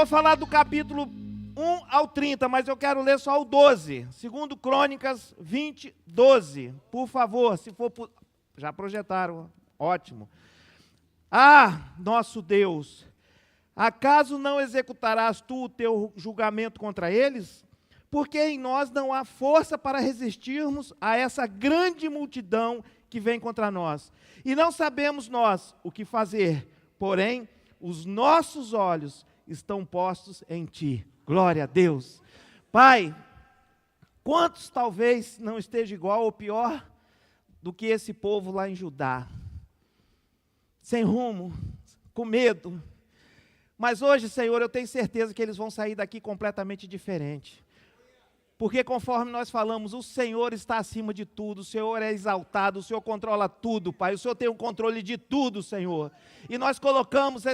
vou falar do capítulo 1 ao 30, mas eu quero ler só o 12. Segundo Crônicas 20, 12. Por favor, se for... Já projetaram, ótimo. Ah, nosso Deus, acaso não executarás tu o teu julgamento contra eles? Porque em nós não há força para resistirmos a essa grande multidão que vem contra nós. E não sabemos nós o que fazer, porém, os nossos olhos estão postos em ti. Glória a Deus. Pai, quantos talvez não esteja igual ou pior do que esse povo lá em Judá? Sem rumo, com medo. Mas hoje, Senhor, eu tenho certeza que eles vão sair daqui completamente diferente. Porque conforme nós falamos, o Senhor está acima de tudo, o Senhor é exaltado, o Senhor controla tudo, Pai, o Senhor tem o controle de tudo, Senhor. E nós colocamos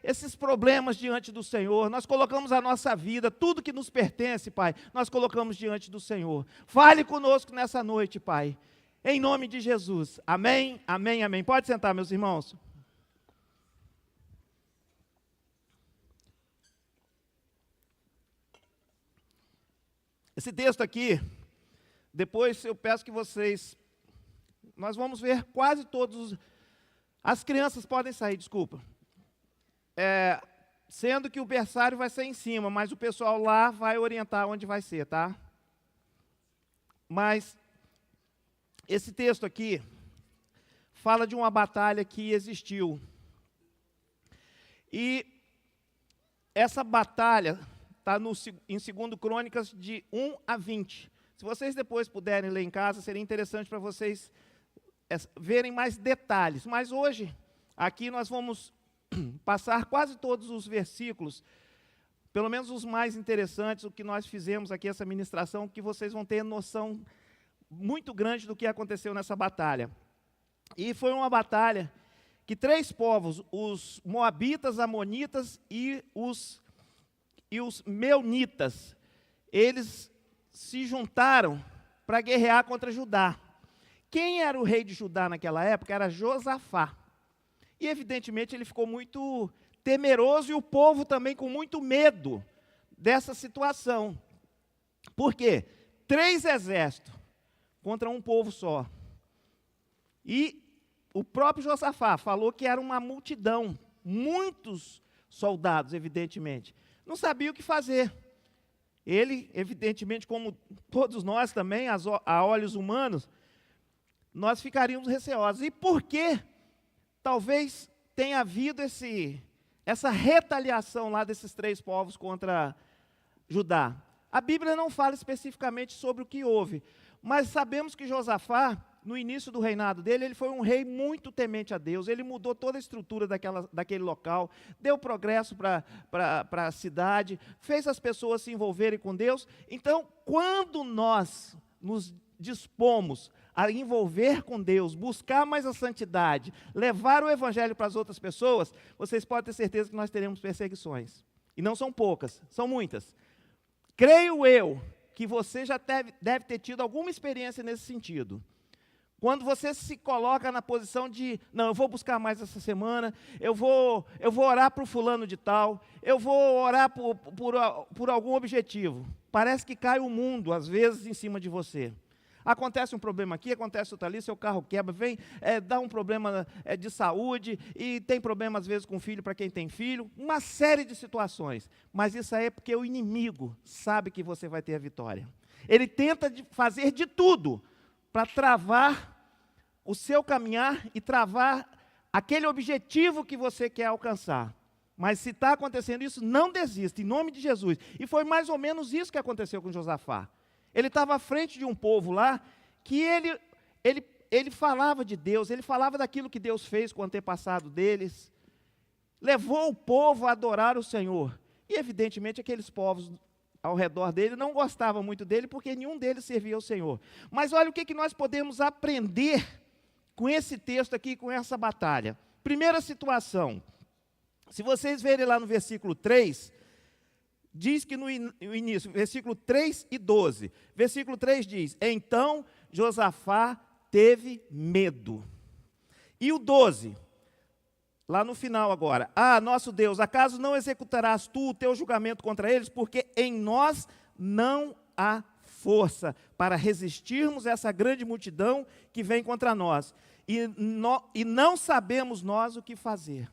esses problemas diante do Senhor, nós colocamos a nossa vida, tudo que nos pertence, Pai, nós colocamos diante do Senhor. Fale conosco nessa noite, Pai, em nome de Jesus. Amém, amém, amém. Pode sentar, meus irmãos. Esse texto aqui, depois eu peço que nós vamos ver quase todos, as crianças podem sair, desculpa, sendo que o berçário vai ser em cima, mas o pessoal lá vai orientar onde vai ser, tá? Mas, esse texto aqui, fala de uma batalha que existiu, e essa batalha está em 2 Crônicas de 1 a 20. Se vocês depois puderem ler em casa, seria interessante para vocês verem mais detalhes. Mas hoje, aqui nós vamos passar quase todos os versículos, pelo menos os mais interessantes, o que nós fizemos aqui, essa ministração, que vocês vão ter noção muito grande do que aconteceu nessa batalha. E foi uma batalha que 3 povos, os Moabitas, Amonitas e os Meunitas, eles se juntaram para guerrear contra Judá. Quem era o rei de Judá naquela época? Era Josafá. E evidentemente ele ficou muito temeroso e o povo também com muito medo dessa situação. Por quê? 3 exércitos contra um povo só. E o próprio Josafá falou que era uma multidão, muitos soldados, evidentemente. Não sabia o que fazer. Ele, evidentemente, como todos nós também, a olhos humanos, nós ficaríamos receosos. E por que talvez tenha havido essa retaliação lá desses 3 povos contra Judá? A Bíblia não fala especificamente sobre o que houve, mas sabemos que Josafá, no início do reinado dele, ele foi um rei muito temente a Deus, ele mudou toda a estrutura daquele local, deu progresso para a cidade, fez as pessoas se envolverem com Deus. Então, quando nós nos dispomos a envolver com Deus, buscar mais a santidade, levar o evangelho para as outras pessoas, vocês podem ter certeza que nós teremos perseguições. E não são poucas, são muitas. Creio eu que você já deve ter tido alguma experiência nesse sentido. Quando você se coloca na posição de, não, eu vou buscar mais essa semana, eu vou orar para o fulano de tal, eu vou orar por algum objetivo. Parece que cai o mundo, às vezes, em cima de você. Acontece um problema aqui, acontece outro ali, seu carro quebra, dá um problema de saúde, e tem problema, às vezes, com filho, para quem tem filho, uma série de situações. Mas isso aí é porque o inimigo sabe que você vai ter a vitória. Ele tenta fazer de tudo para travar o seu caminhar e travar aquele objetivo que você quer alcançar. Mas se está acontecendo isso, não desista, em nome de Jesus. E foi mais ou menos isso que aconteceu com Josafá. Ele estava à frente de um povo lá, que ele falava de Deus, ele falava daquilo que Deus fez com o antepassado deles, levou o povo a adorar o Senhor. E evidentemente aqueles povos ao redor dele não gostavam muito dele, porque nenhum deles servia ao Senhor. Mas olha o que nós podemos aprender com esse texto aqui, com essa batalha. Primeira situação, se vocês verem lá no versículo 3, diz que no início, versículo 3 e 12, versículo 3 diz, então Josafá teve medo. E o 12, lá no final agora. Ah, nosso Deus, acaso não executarás tu o teu julgamento contra eles? Porque em nós não há força para resistirmos a essa grande multidão que vem contra nós. E não sabemos nós o que fazer.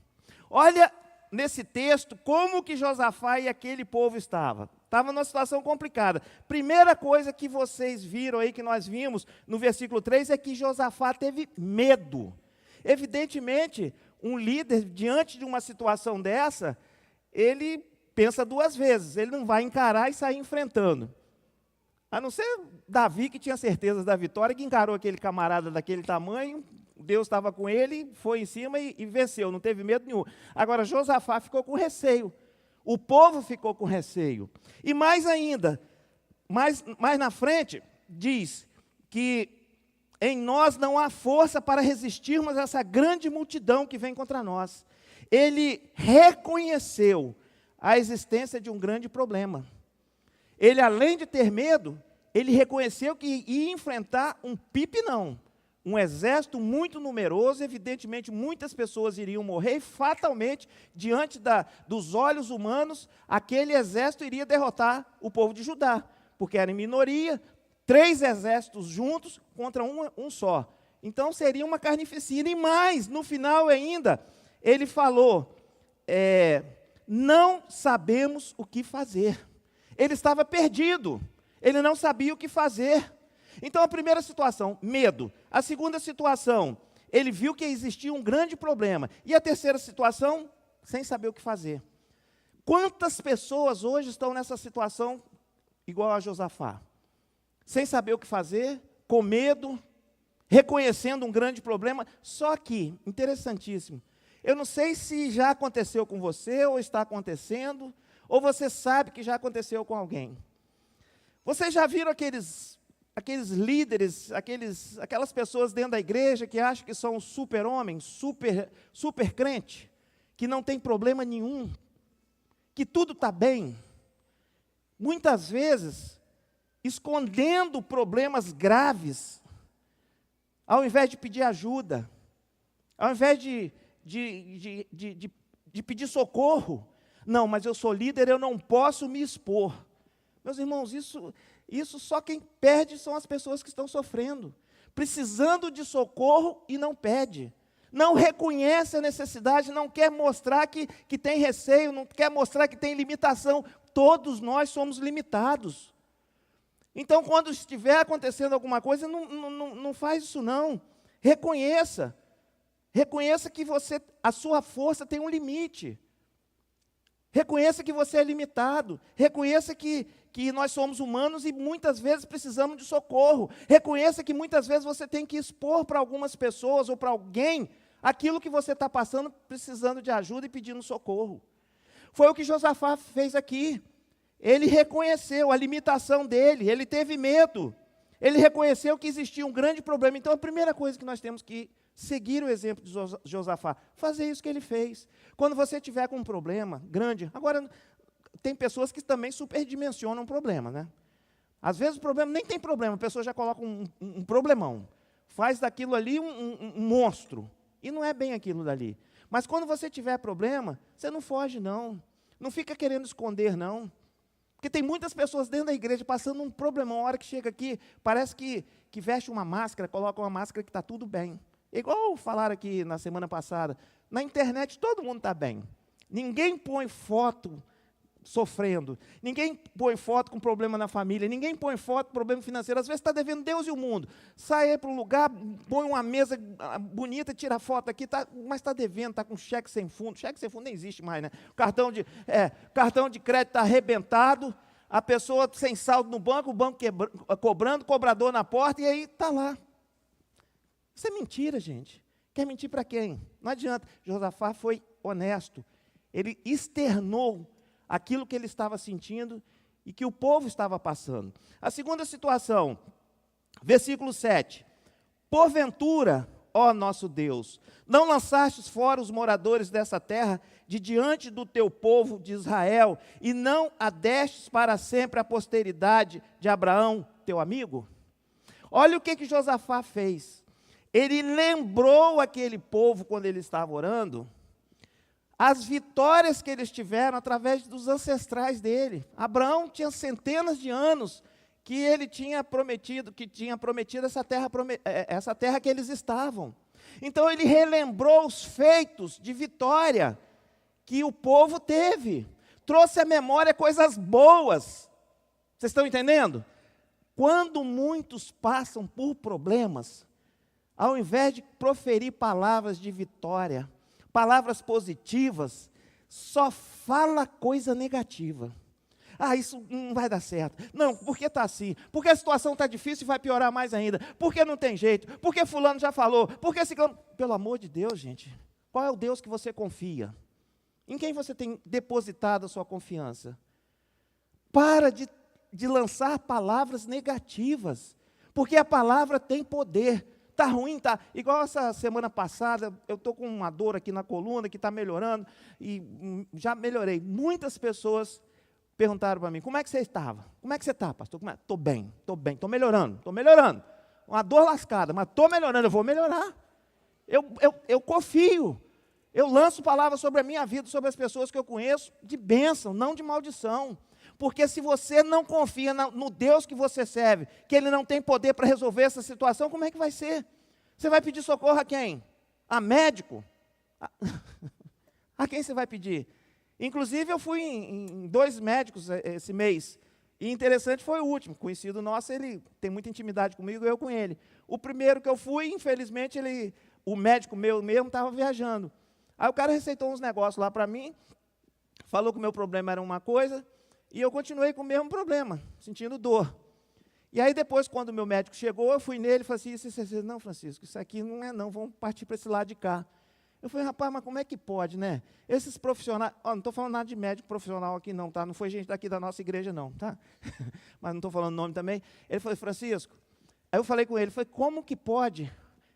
Olha nesse texto como que Josafá e aquele povo estavam. Estava numa situação complicada. Primeira coisa que vocês viram aí, que nós vimos no versículo 3, é que Josafá teve medo. Evidentemente, um líder, diante de uma situação dessa, ele pensa duas vezes, ele não vai encarar e sair enfrentando. A não ser Davi, que tinha certeza da vitória, que encarou aquele camarada daquele tamanho, Deus estava com ele, foi em cima e venceu, não teve medo nenhum. Agora, Josafá ficou com receio. O povo ficou com receio. E mais ainda, mais na frente, diz que em nós não há força para resistirmos a essa grande multidão que vem contra nós. Ele reconheceu a existência de um grande problema. Ele, além de ter medo, ele reconheceu que ia enfrentar um pipinão, um exército muito numeroso, evidentemente muitas pessoas iriam morrer, e fatalmente, diante dos olhos humanos, aquele exército iria derrotar o povo de Judá, porque era em minoria, 3 exércitos juntos contra um só. Então seria uma carnificina, e mais, no final ainda, ele falou, não sabemos o que fazer. Ele estava perdido, ele não sabia o que fazer. Então, a primeira situação, medo. A segunda situação, ele viu que existia um grande problema. E a terceira situação, sem saber o que fazer. Quantas pessoas hoje estão nessa situação igual a Josafá? Sem saber o que fazer, com medo, reconhecendo um grande problema. Só que, interessantíssimo, eu não sei se já aconteceu com você, ou está acontecendo, ou você sabe que já aconteceu com alguém. Vocês já viram aqueles líderes, aquelas pessoas dentro da igreja que acham que são super-homens, super crente, que não tem problema nenhum, que tudo está bem. Muitas vezes, escondendo problemas graves, ao invés de pedir ajuda, ao invés de pedir socorro. Não, mas eu sou líder, eu não posso me expor. Meus irmãos, isso só quem perde são as pessoas que estão sofrendo, precisando de socorro e não pede. Não reconhece a necessidade, não quer mostrar que tem receio, não quer mostrar que tem limitação. Todos nós somos limitados. Então, quando estiver acontecendo alguma coisa, não faz isso não. Reconheça. Reconheça que a sua força tem um limite. Reconheça que você é limitado. Reconheça que nós somos humanos e muitas vezes precisamos de socorro. Reconheça que muitas vezes você tem que expor para algumas pessoas ou para alguém aquilo que você está passando, precisando de ajuda e pedindo socorro. Foi o que Josafá fez aqui. Ele reconheceu a limitação dele, ele teve medo. Ele reconheceu que existia um grande problema. Então, a primeira coisa que nós temos que seguir o exemplo de Josafá, fazer isso que ele fez. Quando você tiver com um problema grande, agora, tem pessoas que também superdimensionam o problema, né? Às vezes o problema nem tem problema, a pessoa já coloca um problemão, faz daquilo ali um monstro, e não é bem aquilo dali. Mas quando você tiver problema, você não foge não fica querendo esconder não, porque tem muitas pessoas dentro da igreja passando um problemão, a hora que chega aqui, parece que veste uma máscara, coloca uma máscara que está tudo bem. Igual falaram aqui na semana passada, na internet todo mundo está bem. Ninguém põe foto sofrendo, ninguém põe foto com problema na família, ninguém põe foto com problema financeiro. Às vezes está devendo Deus e o mundo. Sai aí para um lugar, põe uma mesa bonita, tira foto aqui, mas está devendo, está com cheque sem fundo. Cheque sem fundo nem existe mais, né? Cartão de crédito está arrebentado, a pessoa sem saldo no banco, o banco cobrando, cobrador na porta, e aí está lá. Isso é mentira, gente. Quer mentir para quem? Não adianta. Josafá foi honesto. Ele externou aquilo que ele estava sentindo e que o povo estava passando. A segunda situação, versículo 7. Porventura, ó nosso Deus, não lançastes fora os moradores dessa terra de diante do teu povo de Israel, e não a destes para sempre a posteridade de Abraão, teu amigo? Olha o que Josafá fez. Ele lembrou aquele povo, quando ele estava orando, as vitórias que eles tiveram através dos ancestrais dele. Abraão tinha centenas de anos que ele tinha prometido, essa terra que eles estavam. Então ele relembrou os feitos de vitória que o povo teve. Trouxe à memória coisas boas. Vocês estão entendendo? Quando muitos passam por problemas, ao invés de proferir palavras de vitória, palavras positivas, só fala coisa negativa. Isso não vai dar certo. Não, porque está assim. Porque a situação está difícil e vai piorar mais ainda. Porque não tem jeito. Porque fulano já falou. Porque ciclano... Pelo amor de Deus, gente. Qual é o Deus que você confia? Em quem você tem depositado a sua confiança? Para de lançar palavras negativas. Porque a palavra tem poder. Está ruim, está. Igual essa semana passada, eu estou com uma dor aqui na coluna que está melhorando. E já melhorei. Muitas pessoas perguntaram para mim, como é que você estava? Como é que você está, pastor? Estou bem, estou melhorando. Uma dor lascada, mas estou melhorando, eu vou melhorar. Eu confio. Eu lanço palavras sobre a minha vida, sobre as pessoas que eu conheço, de bênção, não de maldição. Porque se você não confia no Deus que você serve, que Ele não tem poder para resolver essa situação, como é que vai ser? Você vai pedir socorro a quem? A médico? A quem você vai pedir? Inclusive, eu fui em 2 médicos esse mês. E interessante foi o último. Conhecido nosso, ele tem muita intimidade comigo, eu com ele. O primeiro que eu fui, infelizmente, o médico meu mesmo estava viajando. Aí o cara receitou uns negócios lá para mim, falou que o meu problema era uma coisa, e eu continuei com o mesmo problema, sentindo dor. E aí depois, quando o meu médico chegou, eu fui nele e falei assim, não, Francisco, isso aqui não é não, vamos partir para esse lado de cá. Eu falei, rapaz, mas como é que pode, né? Esses profissionais, não estou falando nada de médico profissional aqui não, tá? Não foi gente daqui da nossa igreja não, tá? Mas não estou falando nome também. Ele falou, Francisco, aí eu falei com ele, como que pode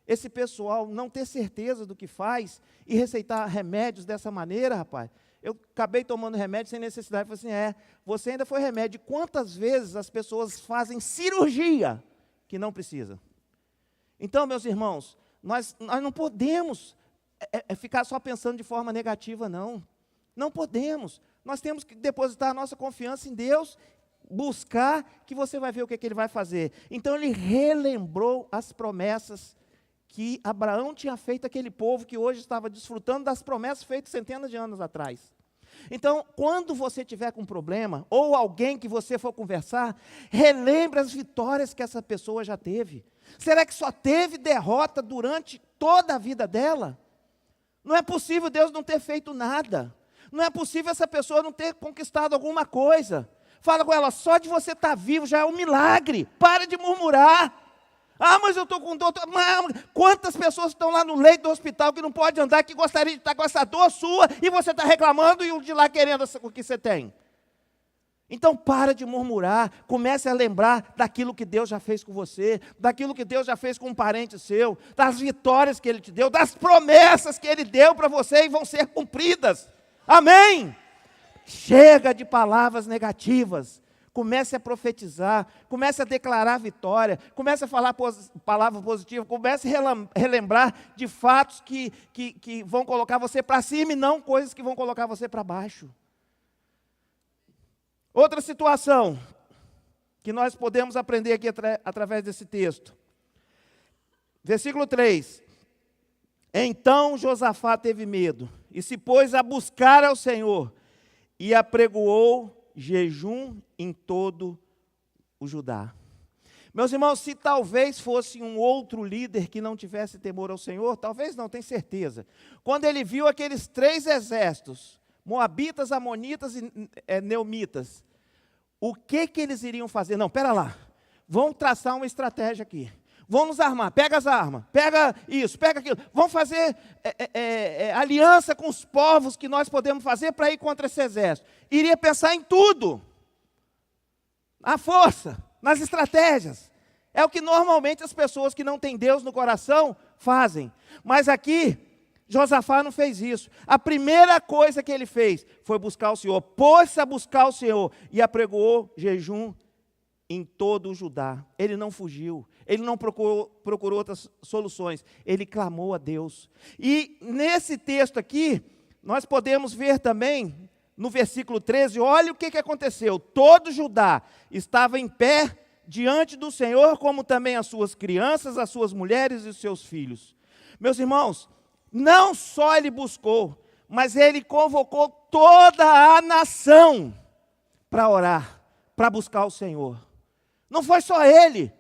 esse pessoal não ter certeza do que faz e receitar remédios dessa maneira, rapaz? Eu acabei tomando remédio sem necessidade. Eu falei assim, você ainda foi remédio. Quantas vezes as pessoas fazem cirurgia que não precisa? Então, meus irmãos, nós não podemos ficar só pensando de forma negativa, não. Não podemos. Nós temos que depositar a nossa confiança em Deus, buscar que você vai ver o que Ele vai fazer. Então, ele relembrou as promessas que Abraão tinha feito àquele povo que hoje estava desfrutando das promessas feitas centenas de anos atrás. Então, quando você tiver com um problema, ou alguém que você for conversar, relembre as vitórias que essa pessoa já teve. Será que só teve derrota durante toda a vida dela? Não é possível Deus não ter feito nada. Não é possível essa pessoa não ter conquistado alguma coisa. Fala com ela, só de você estar vivo já é um milagre. Para de murmurar. Mas eu estou com dor. Quantas pessoas estão lá no leito do hospital que não pode andar, que gostaria de estar com essa dor sua, e você está reclamando e o de lá querendo o que você tem. Então, para de murmurar, comece a lembrar daquilo que Deus já fez com você, daquilo que Deus já fez com um parente seu, das vitórias que Ele te deu, das promessas que Ele deu para você e vão ser cumpridas. Amém? Chega de palavras negativas. Comece a profetizar, comece a declarar vitória, comece a falar palavra positiva, comece a relembrar de fatos que vão colocar você para cima e não coisas que vão colocar você para baixo. Outra situação que nós podemos aprender aqui através desse texto. Versículo 3. Então Josafá teve medo e se pôs a buscar ao Senhor e apregoou jejum em todo o Judá. Meus irmãos, se talvez fosse um outro líder que não tivesse temor ao Senhor, talvez não, tenho certeza. Quando ele viu aqueles 3 exércitos, moabitas, amonitas e neumitas, o que eles iriam fazer? Não, pera lá, vamos traçar uma estratégia aqui. Vamos nos armar, pega as armas, pega isso, pega aquilo. Vamos fazer aliança com os povos que nós podemos fazer para ir contra esse exército. Iria pensar em tudo. Na força, nas estratégias. É o que normalmente as pessoas que não têm Deus no coração fazem. Mas aqui, Josafá não fez isso. A primeira coisa que ele fez foi buscar o Senhor. Pôs-se a buscar o Senhor e apregoou jejum em todo o Judá. Ele não fugiu, ele não procurou outras soluções, ele clamou a Deus. E nesse texto aqui, nós podemos ver também, no versículo 13, olha o que aconteceu. Todo Judá estava em pé diante do Senhor, como também as suas crianças, as suas mulheres e os seus filhos. Meus irmãos, não só ele buscou, mas ele convocou toda a nação para orar, para buscar o Senhor. Não foi só ele.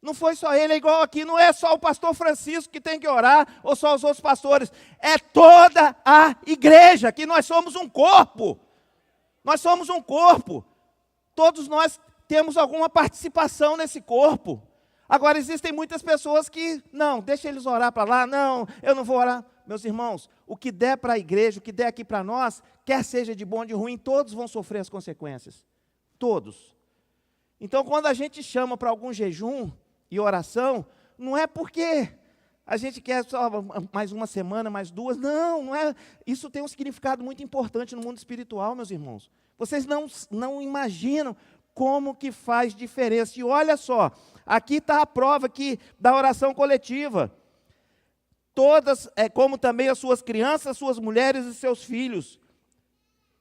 Não foi só ele, é igual aqui, não é só o pastor Francisco que tem que orar, ou só os outros pastores, é toda a igreja, que nós somos um corpo. Nós somos um corpo. Todos nós temos alguma participação nesse corpo. Agora, existem muitas pessoas que, não, deixa eles orar para lá, não, eu não vou orar. Meus irmãos, o que der para a igreja, o que der aqui para nós, quer seja de bom ou de ruim, todos vão sofrer as consequências. Todos. Então, quando a gente chama para algum jejum e oração, não é porque a gente quer só mais uma semana, mais duas, não é. Isso tem um significado muito importante no mundo espiritual, meus irmãos. Vocês não imaginam como que faz diferença. E olha só, aqui está a prova aqui da oração coletiva. Todas, como também as suas crianças, suas mulheres e seus filhos.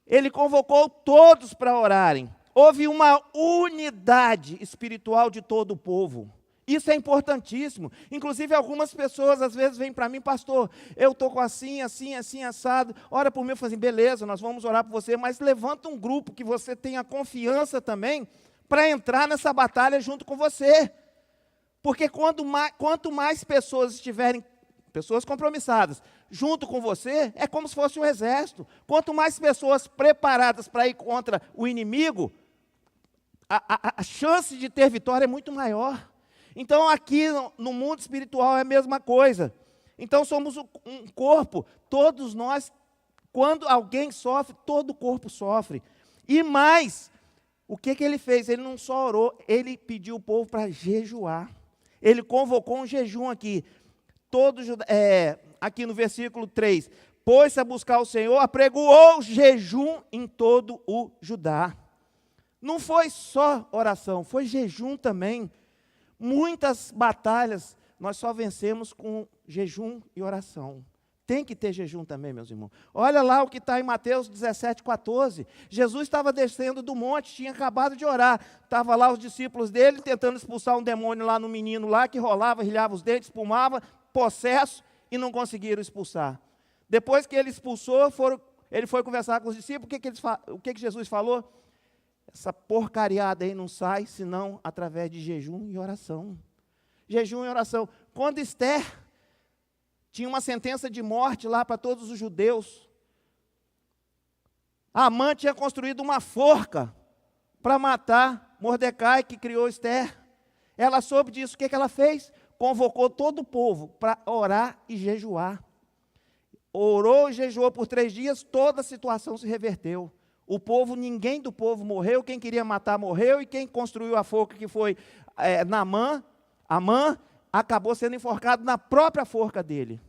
Ele convocou todos para orarem. Houve uma unidade espiritual de todo o povo. Isso é importantíssimo. Inclusive, algumas pessoas às vezes vêm para mim, pastor, eu estou com assim, assado. Ora por mim, eu falo assim, beleza, nós vamos orar por você, mas levanta um grupo que você tenha confiança também para entrar nessa batalha junto com você. Porque quanto mais pessoas estiverem, pessoas compromissadas, junto com você, é como se fosse um exército. Quanto mais pessoas preparadas para ir contra o inimigo, a chance de ter vitória é muito maior. Então, aqui no mundo espiritual é a mesma coisa. Então, somos um corpo. Todos nós, quando alguém sofre, todo o corpo sofre. E mais, o que ele fez? Ele não só orou, ele pediu o povo para jejuar. Ele convocou um jejum aqui. Aqui no versículo 3. Pôs-se a buscar o Senhor, apregoou jejum em todo o Judá. Não foi só oração, foi jejum também. Muitas batalhas nós só vencemos com jejum e oração. Tem que ter jejum também, meus irmãos. Olha lá o que está em Mateus 17:14. Jesus estava descendo do monte, tinha acabado de orar. Estava lá os discípulos dele tentando expulsar um demônio lá no menino lá, que rolava, rilhava os dentes, espumava, possesso, e não conseguiram expulsar. Depois que ele expulsou, ele foi conversar com os discípulos. O que Jesus falou? Essa porcariada aí não sai, senão através de jejum e oração. Jejum e oração. Quando Esther tinha uma sentença de morte lá para todos os judeus, Amã tinha construído uma forca para matar Mordecai, que criou Esther. Ela soube disso, o que ela fez? Convocou todo o povo para orar e jejuar. Orou e jejuou por 3 dias, toda a situação se reverteu. Ninguém do povo morreu, quem queria matar morreu, e quem construiu a forca, que foi Amã, acabou sendo enforcado na própria forca dele.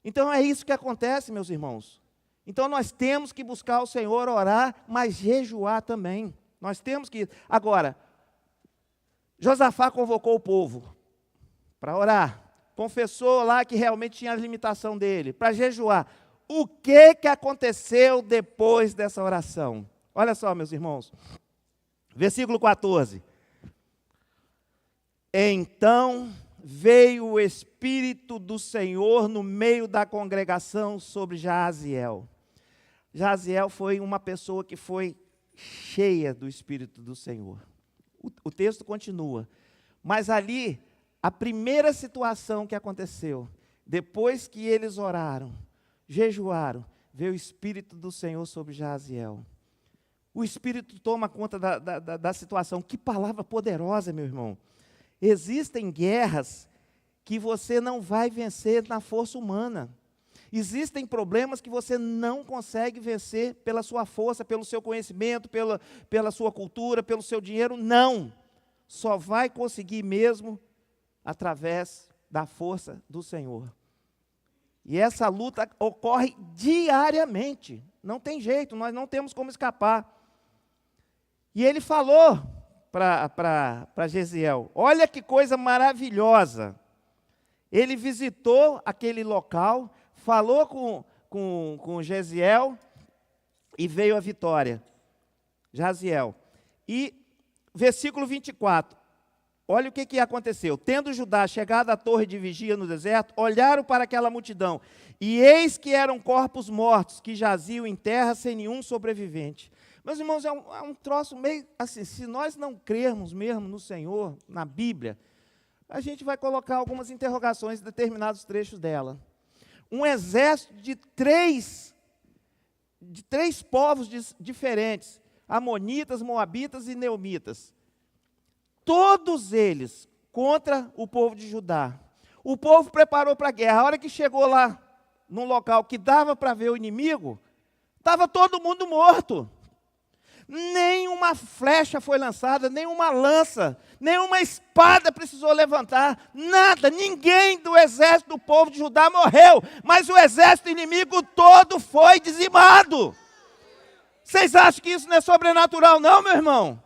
Então é isso que acontece, meus irmãos. Então nós temos que buscar o Senhor, orar, mas jejuar também. Nós temos que... Agora, Josafá convocou o povo para orar, confessou lá que realmente tinha a limitação dele, para jejuar. O que aconteceu depois dessa oração? Olha só, meus irmãos. Versículo 14. Então veio o Espírito do Senhor no meio da congregação sobre Jaaziel. Jaaziel foi uma pessoa que foi cheia do Espírito do Senhor. O texto continua. Mas ali, a primeira situação que aconteceu, depois que eles oraram, jejuaram, veio o Espírito do Senhor sobre Jaaziel. O Espírito toma conta da situação. Que palavra poderosa, meu irmão. Existem guerras que você não vai vencer na força humana. Existem problemas que você não consegue vencer pela sua força, pelo seu conhecimento, pela sua cultura, pelo seu dinheiro. Não. Só vai conseguir mesmo através da força do Senhor. E essa luta ocorre diariamente. Não tem jeito, nós não temos como escapar. E ele falou para Jeziel, olha que coisa maravilhosa. Ele visitou aquele local, falou com com Jeziel e veio a vitória. Jaziel. E versículo 24. Olha o que aconteceu. Tendo Judá chegado à torre de vigia no deserto, olharam para aquela multidão, e eis que eram corpos mortos, que jaziam em terra sem nenhum sobrevivente. Meus irmãos, é um troço meio assim, se nós não crermos mesmo no Senhor, na Bíblia, a gente vai colocar algumas interrogações em determinados trechos dela. Um exército de três povos diferentes, amonitas, moabitas e neumitas. Todos eles contra o povo de Judá. O povo preparou para a guerra. A hora que chegou lá, num local que dava para ver o inimigo, estava todo mundo morto. Nenhuma flecha foi lançada, nenhuma lança, nenhuma espada precisou levantar, nada, ninguém do exército do povo de Judá morreu, mas o exército inimigo todo foi dizimado. Vocês acham que isso não é sobrenatural não, meu irmão?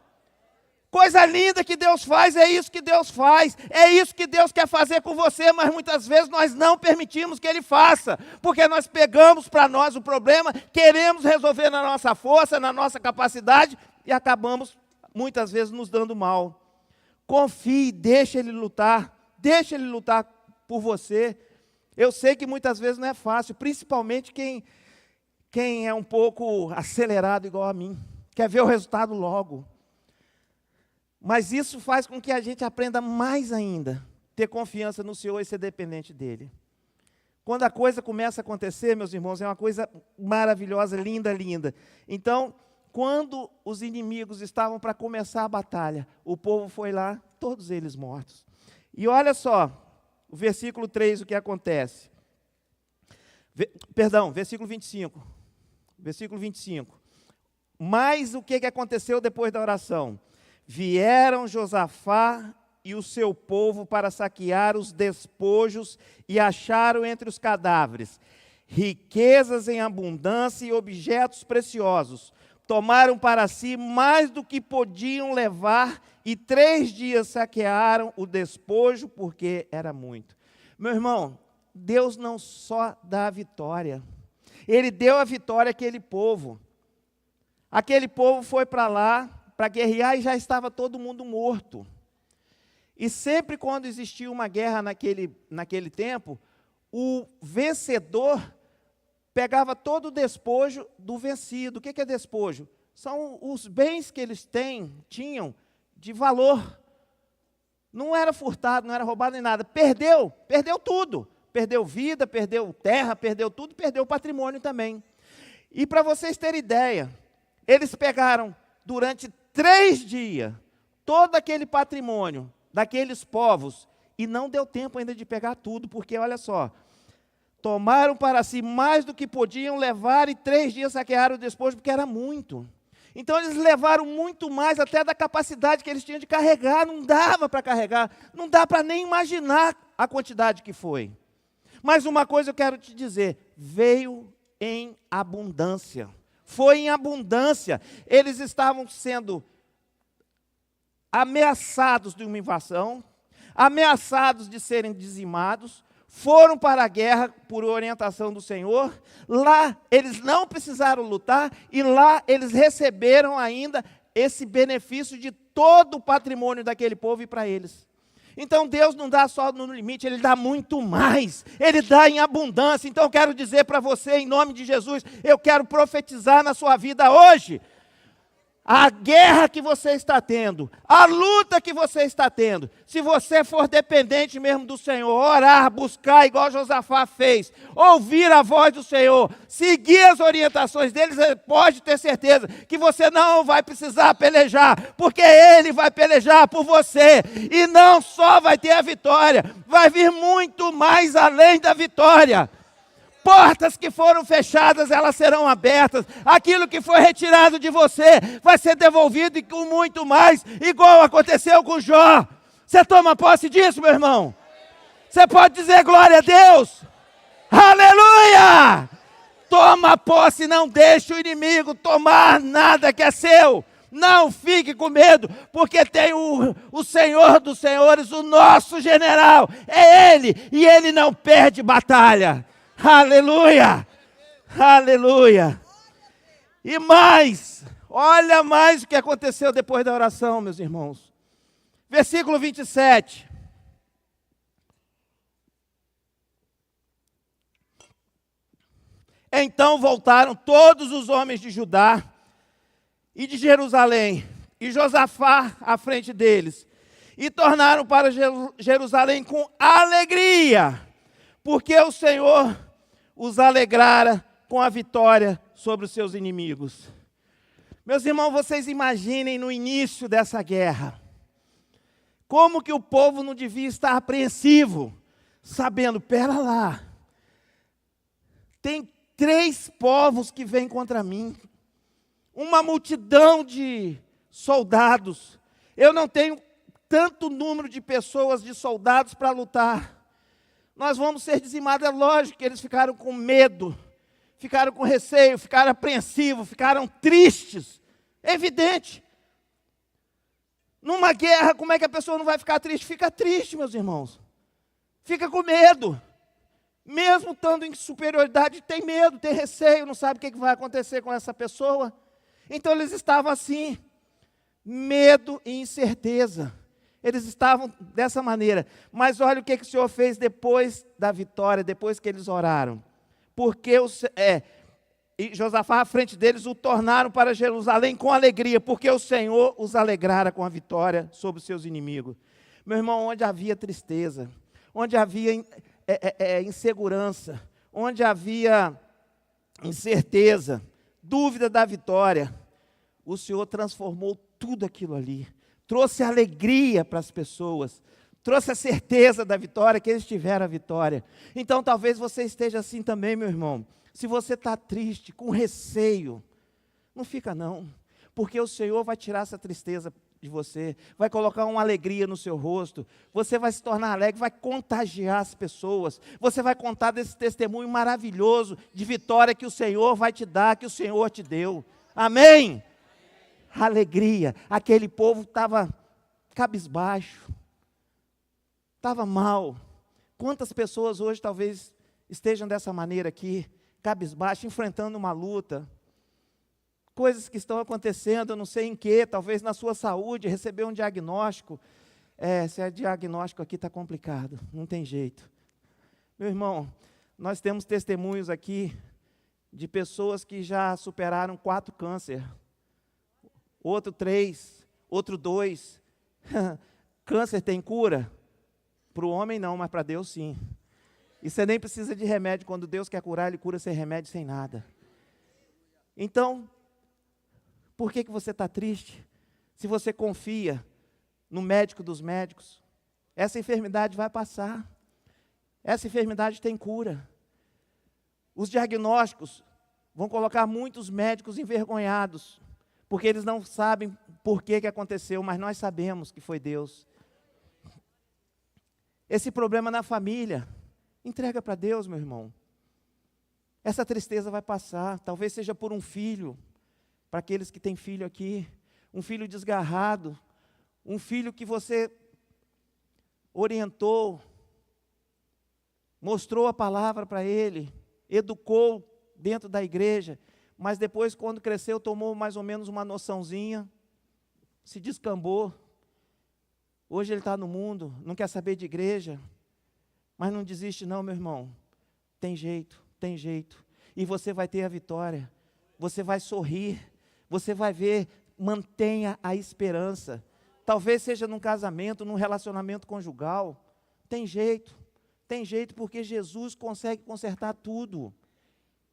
Coisa linda que Deus faz, é isso que Deus faz, é isso que Deus quer fazer com você, mas muitas vezes nós não permitimos que Ele faça, porque nós pegamos para nós o problema, queremos resolver na nossa força, na nossa capacidade, e acabamos muitas vezes nos dando mal. Confie, deixa Ele lutar por você. Eu sei que muitas vezes não é fácil, principalmente quem é um pouco acelerado igual a mim, quer ver o resultado logo. Mas isso faz com que a gente aprenda mais ainda, ter confiança no Senhor e ser dependente dEle. Quando a coisa começa a acontecer, meus irmãos, é uma coisa maravilhosa, linda, linda. Então, quando os inimigos estavam para começar a batalha, o povo foi lá, todos eles mortos. E olha só, o versículo 3, o que acontece. Versículo 25. Versículo 25. Mas o que aconteceu depois da oração? Vieram Josafá e o seu povo para saquear os despojos e acharam entre os cadáveres riquezas em abundância e objetos preciosos. Tomaram para si mais do que podiam levar e 3 dias saquearam o despojo porque era muito. Meu irmão, Deus não só dá a vitória, Ele deu a vitória àquele povo. Aquele povo foi para lá para guerrear e já estava todo mundo morto. E sempre quando existia uma guerra naquele tempo, o vencedor pegava todo o despojo do vencido. O que é despojo? São os bens que eles tinham de valor. Não era furtado, não era roubado nem nada. Perdeu tudo. Perdeu vida, perdeu terra, perdeu tudo, perdeu o patrimônio também. E para vocês terem ideia, eles pegaram durante 3 dias, todo aquele patrimônio daqueles povos, e não deu tempo ainda de pegar tudo, porque olha só, tomaram para si mais do que podiam levar, e 3 dias saquearam o despojo, porque era muito. Então eles levaram muito mais até da capacidade que eles tinham de carregar, não dava para carregar, não dá para nem imaginar a quantidade que foi. Mas uma coisa eu quero te dizer, veio em abundância. Foi em abundância. Eles estavam sendo ameaçados de uma invasão, ameaçados de serem dizimados, foram para a guerra por orientação do Senhor. Lá eles não precisaram lutar e lá eles receberam ainda esse benefício de todo o patrimônio daquele povo e para eles. Então Deus não dá só no limite, Ele dá muito mais, Ele dá em abundância. Então eu quero dizer para você, em nome de Jesus, eu quero profetizar na sua vida hoje, a guerra que você está tendo, a luta que você está tendo, se você for dependente mesmo do Senhor, orar, buscar, igual Josafá fez, ouvir a voz do Senhor, seguir as orientações deles, pode ter certeza que você não vai precisar pelejar, porque Ele vai pelejar por você, e não só vai ter a vitória, vai vir muito mais além da vitória. Portas que foram fechadas, elas serão abertas. Aquilo que foi retirado de você vai ser devolvido e com muito mais, igual aconteceu com Jó. Você toma posse disso, meu irmão? Você pode dizer glória a Deus? Aleluia! Toma posse, não deixe o inimigo tomar nada que é seu. Não fique com medo, porque tem o Senhor dos Senhores, o nosso general. É Ele, e Ele não perde batalha. Aleluia! Aleluia! E mais, olha mais o que aconteceu depois da oração, meus irmãos. Versículo 27. Então voltaram todos os homens de Judá e de Jerusalém, e Josafá à frente deles, e tornaram para Jerusalém com alegria, porque o Senhor os alegrara com a vitória sobre os seus inimigos. Meus irmãos, vocês imaginem no início dessa guerra, como que o povo não devia estar apreensivo, sabendo, pera lá, tem 3 povos que vêm contra mim, uma multidão de soldados, eu não tenho tanto número de pessoas, de soldados para lutar, nós vamos ser dizimados. É lógico que eles ficaram com medo, ficaram com receio, ficaram apreensivos, ficaram tristes, é evidente. Numa guerra, como é que a pessoa não vai ficar triste? Fica triste, meus irmãos, fica com medo. Mesmo estando em superioridade, tem medo, tem receio, não sabe o que vai acontecer com essa pessoa. Então eles estavam assim, medo e incerteza. Eles estavam dessa maneira. Mas olha o que o Senhor fez depois da vitória, depois que eles oraram. Porque e Josafá à frente deles o tornaram para Jerusalém com alegria, porque o Senhor os alegrara com a vitória sobre os seus inimigos. Meu irmão, onde havia tristeza, onde havia insegurança, onde havia incerteza, dúvida da vitória, o Senhor transformou tudo aquilo ali, trouxe alegria para as pessoas, trouxe a certeza da vitória, que eles tiveram a vitória. Então talvez você esteja assim também, meu irmão. Se você está triste, com receio, não fica não, porque o Senhor vai tirar essa tristeza de você, vai colocar uma alegria no seu rosto, você vai se tornar alegre, vai contagiar as pessoas, você vai contar desse testemunho maravilhoso de vitória que o Senhor vai te dar, que o Senhor te deu. Amém? Alegria. Aquele povo estava cabisbaixo, estava mal. Quantas pessoas hoje talvez estejam dessa maneira aqui, cabisbaixo, enfrentando uma luta, coisas que estão acontecendo, eu não sei em que, talvez na sua saúde, receber um diagnóstico. Se é diagnóstico aqui está complicado, não tem jeito. Meu irmão, nós temos testemunhos aqui de pessoas que já superaram 4 câncer, outro 3, outro 2. Câncer tem cura? Para o homem não, mas para Deus sim. E você nem precisa de remédio, quando Deus quer curar, Ele cura sem remédio, sem nada. Então, por que você está triste? Se você confia no médico dos médicos, essa enfermidade vai passar. Essa enfermidade tem cura. Os diagnósticos vão colocar muitos médicos envergonhados, porque eles não sabem por que aconteceu, mas nós sabemos que foi Deus. Esse problema na família, entrega para Deus, meu irmão. Essa tristeza vai passar, talvez seja por um filho, para aqueles que têm filho aqui, um filho desgarrado, um filho que você orientou, mostrou a palavra para ele, educou dentro da igreja, mas depois, quando cresceu, tomou mais ou menos uma noçãozinha, se descambou. Hoje ele está no mundo, não quer saber de igreja, mas não desiste não, meu irmão. Tem jeito, tem jeito. E você vai ter a vitória, você vai sorrir, você vai ver, mantenha a esperança. Talvez seja num casamento, num relacionamento conjugal. Tem jeito porque Jesus consegue consertar tudo.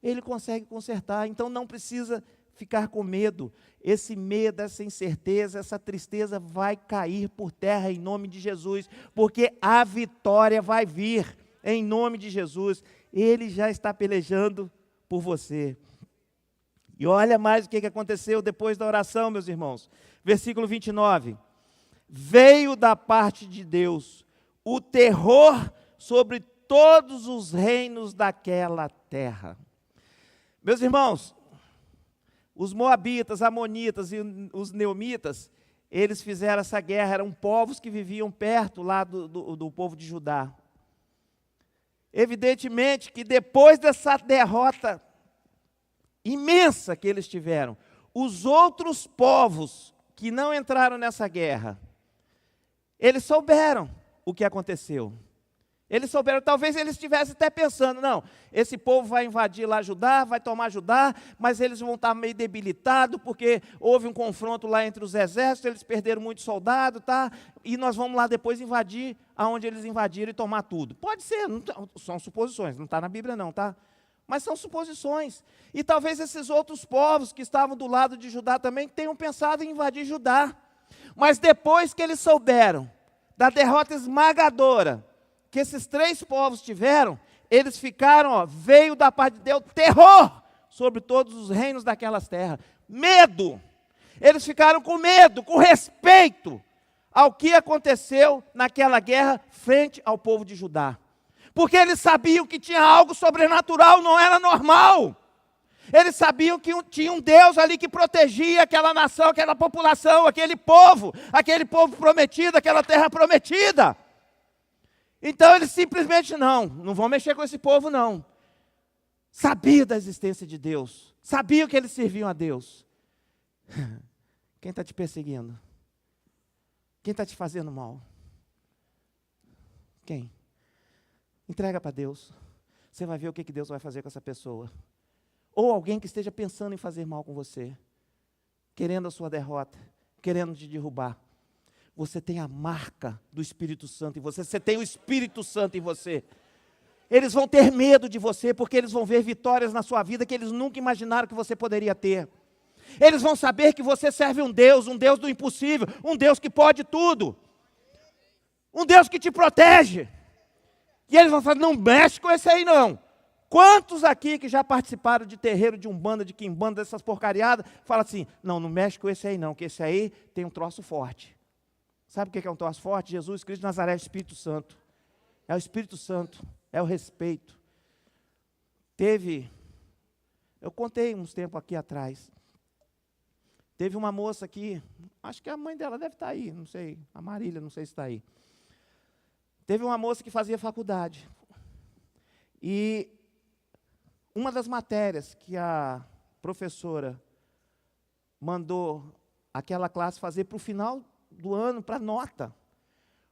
Ele consegue consertar, então não precisa ficar com medo. Esse medo, essa incerteza, essa tristeza vai cair por terra em nome de Jesus, porque a vitória vai vir em nome de Jesus. Ele já está pelejando por você. E olha mais o que aconteceu depois da oração, meus irmãos. Versículo 29. Veio da parte de Deus o terror sobre todos os reinos daquela terra. Meus irmãos, os moabitas, amonitas e os neomitas, eles fizeram essa guerra, eram povos que viviam perto lá do povo de Judá. Evidentemente que depois dessa derrota imensa que eles tiveram. Os outros povos que não entraram nessa guerra, eles souberam o que aconteceu. Eles souberam, talvez eles estivessem até pensando, não, esse povo vai invadir lá Judá, vai tomar Judá, mas eles vão estar meio debilitados, porque houve um confronto lá entre os exércitos, eles perderam muitos soldados, tá? E nós vamos lá depois invadir aonde eles invadiram e tomar tudo. Pode ser, não, são suposições, não está na Bíblia não, tá? Mas são suposições. E talvez esses outros povos que estavam do lado de Judá também tenham pensado em invadir Judá. Mas depois que eles souberam da derrota esmagadora que esses 3 povos tiveram, eles ficaram, veio da parte de Deus terror sobre todos os reinos daquelas terras. Medo. Eles ficaram com medo, com respeito ao que aconteceu naquela guerra frente ao povo de Judá. Porque eles sabiam que tinha algo sobrenatural, não era normal. Eles sabiam que tinha um Deus ali que protegia aquela nação, aquela população, aquele povo prometido, aquela terra prometida. Então eles simplesmente não vão mexer com esse povo não. Sabia da existência de Deus, sabiam que eles serviam a Deus. Quem está te perseguindo? Quem está te fazendo mal? Quem? Entrega para Deus. Você vai ver o que Deus vai fazer com essa pessoa. Ou alguém que esteja pensando em fazer mal com você, querendo a sua derrota, querendo te derrubar. Você tem a marca do Espírito Santo em você, você tem o Espírito Santo em você. Eles vão ter medo de você, porque eles vão ver vitórias na sua vida que eles nunca imaginaram que você poderia ter. Eles vão saber que você serve um Deus do impossível, um Deus que pode tudo, um Deus que te protege. E eles vão falar, não mexe com esse aí não. Quantos aqui que já participaram de terreiro, de umbanda, de quimbanda, dessas porcariadas, falam assim, não mexe com esse aí não, que esse aí tem um troço forte. Sabe o que é um troço forte? Jesus Cristo de Nazaré, Espírito Santo. É o Espírito Santo, é o respeito. Eu contei uns tempos aqui atrás, teve uma moça aqui, acho que a mãe dela deve estar aí, não sei, a Marília, não sei se está aí. Teve uma moça que fazia faculdade, e uma das matérias que a professora mandou aquela classe fazer para o final do ano, para nota,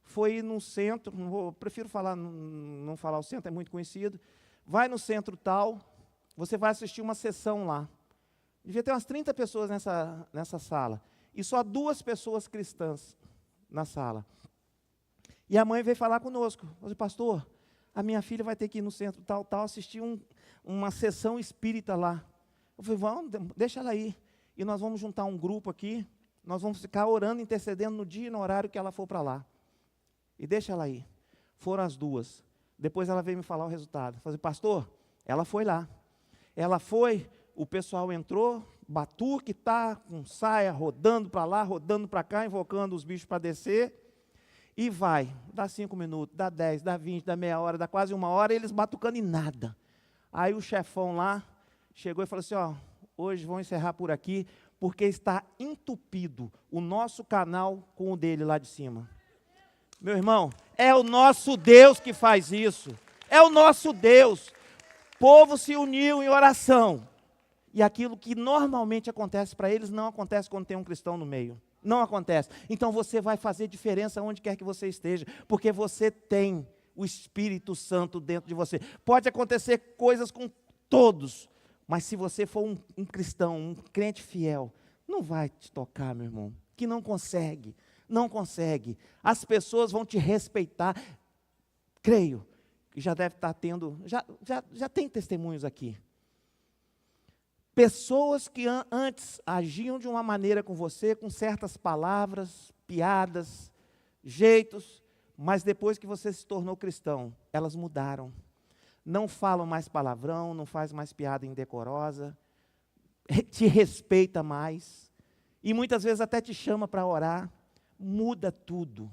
foi ir no centro, prefiro falar, não falar o centro, é muito conhecido, vai no centro tal, você vai assistir uma sessão lá. Devia ter umas 30 pessoas nessa sala, e só 2 pessoas cristãs na sala. E a mãe veio falar conosco, falou, pastor, a minha filha vai ter que ir no centro tal, assistir uma sessão espírita lá. Eu falei, vamos, deixa ela ir. E nós vamos juntar um grupo aqui, nós vamos ficar orando, intercedendo no dia e no horário que ela for para lá. E deixa ela ir. Foram as 2. Depois ela veio me falar o resultado. Eu falei, pastor, ela foi lá. Ela foi, o pessoal entrou, batuque, tá, com saia, rodando para lá, rodando para cá, invocando os bichos para descer. E vai, dá 5 minutos, dá 10, dá 20, dá meia hora, dá quase 1 hora, e eles batucando e nada. Aí o chefão lá chegou e falou assim, hoje vão encerrar por aqui, porque está entupido o nosso canal com o dele lá de cima. Meu irmão, é o nosso Deus que faz isso. É o nosso Deus. O povo se uniu em oração. E aquilo que normalmente acontece para eles, não acontece quando tem um cristão no meio. Não acontece. Então você vai fazer diferença onde quer que você esteja, porque você tem o Espírito Santo dentro de você. Pode acontecer coisas com todos, mas se você for um cristão, um crente fiel, não vai te tocar, meu irmão, que não consegue. As pessoas vão te respeitar. Creio que já deve estar tendo, já tem testemunhos aqui. Pessoas que antes agiam de uma maneira com você, com certas palavras, piadas, jeitos, mas depois que você se tornou cristão, elas mudaram. Não falam mais palavrão, não faz mais piada indecorosa, te respeita mais, e muitas vezes até te chama para orar. Muda tudo.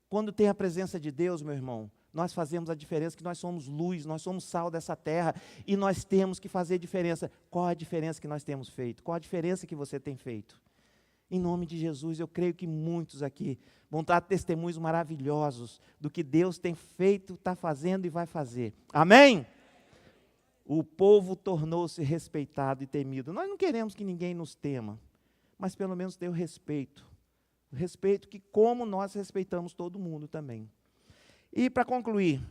Quando tem a presença de Deus, meu irmão, nós fazemos a diferença, que nós somos luz, nós somos sal dessa terra, e nós temos que fazer diferença. Qual a diferença que nós temos feito? Qual a diferença que você tem feito? Em nome de Jesus, eu creio que muitos aqui vão dar testemunhos maravilhosos do que Deus tem feito, está fazendo e vai fazer. Amém? o povo tornou-se respeitado e temido. Nós não queremos que ninguém nos tema, mas pelo menos ter o respeito. O respeito que como nós respeitamos todo mundo também. E para concluir,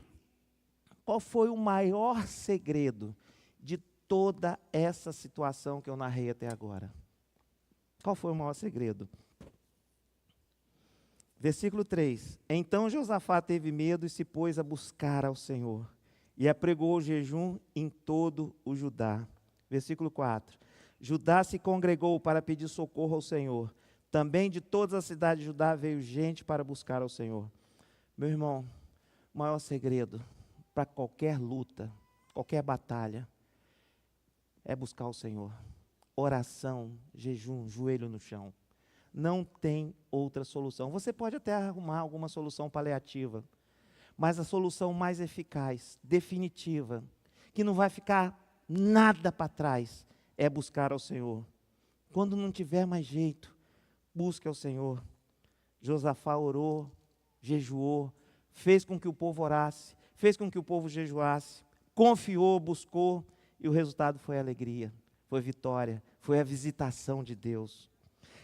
qual foi o maior segredo de toda essa situação que eu narrei até agora? Qual foi o maior segredo? Versículo 3. Então Josafá teve medo e se pôs a buscar ao Senhor, e apregou o jejum em todo o Judá. Versículo 4. Judá se congregou para pedir socorro ao Senhor. Também de todas as cidades de Judá veio gente para buscar ao Senhor. Meu irmão, o maior segredo para qualquer luta, qualquer batalha, é buscar o Senhor. Oração, jejum, joelho no chão. Não tem outra solução. Você pode até arrumar alguma solução paliativa, mas a solução mais eficaz, definitiva, que não vai ficar nada para trás, é buscar ao Senhor. Quando não tiver mais jeito, busque ao Senhor. Josafá orou, jejuou, fez com que o povo orasse, fez com que o povo jejuasse, confiou, buscou, e o resultado foi alegria, foi vitória, foi a visitação de Deus.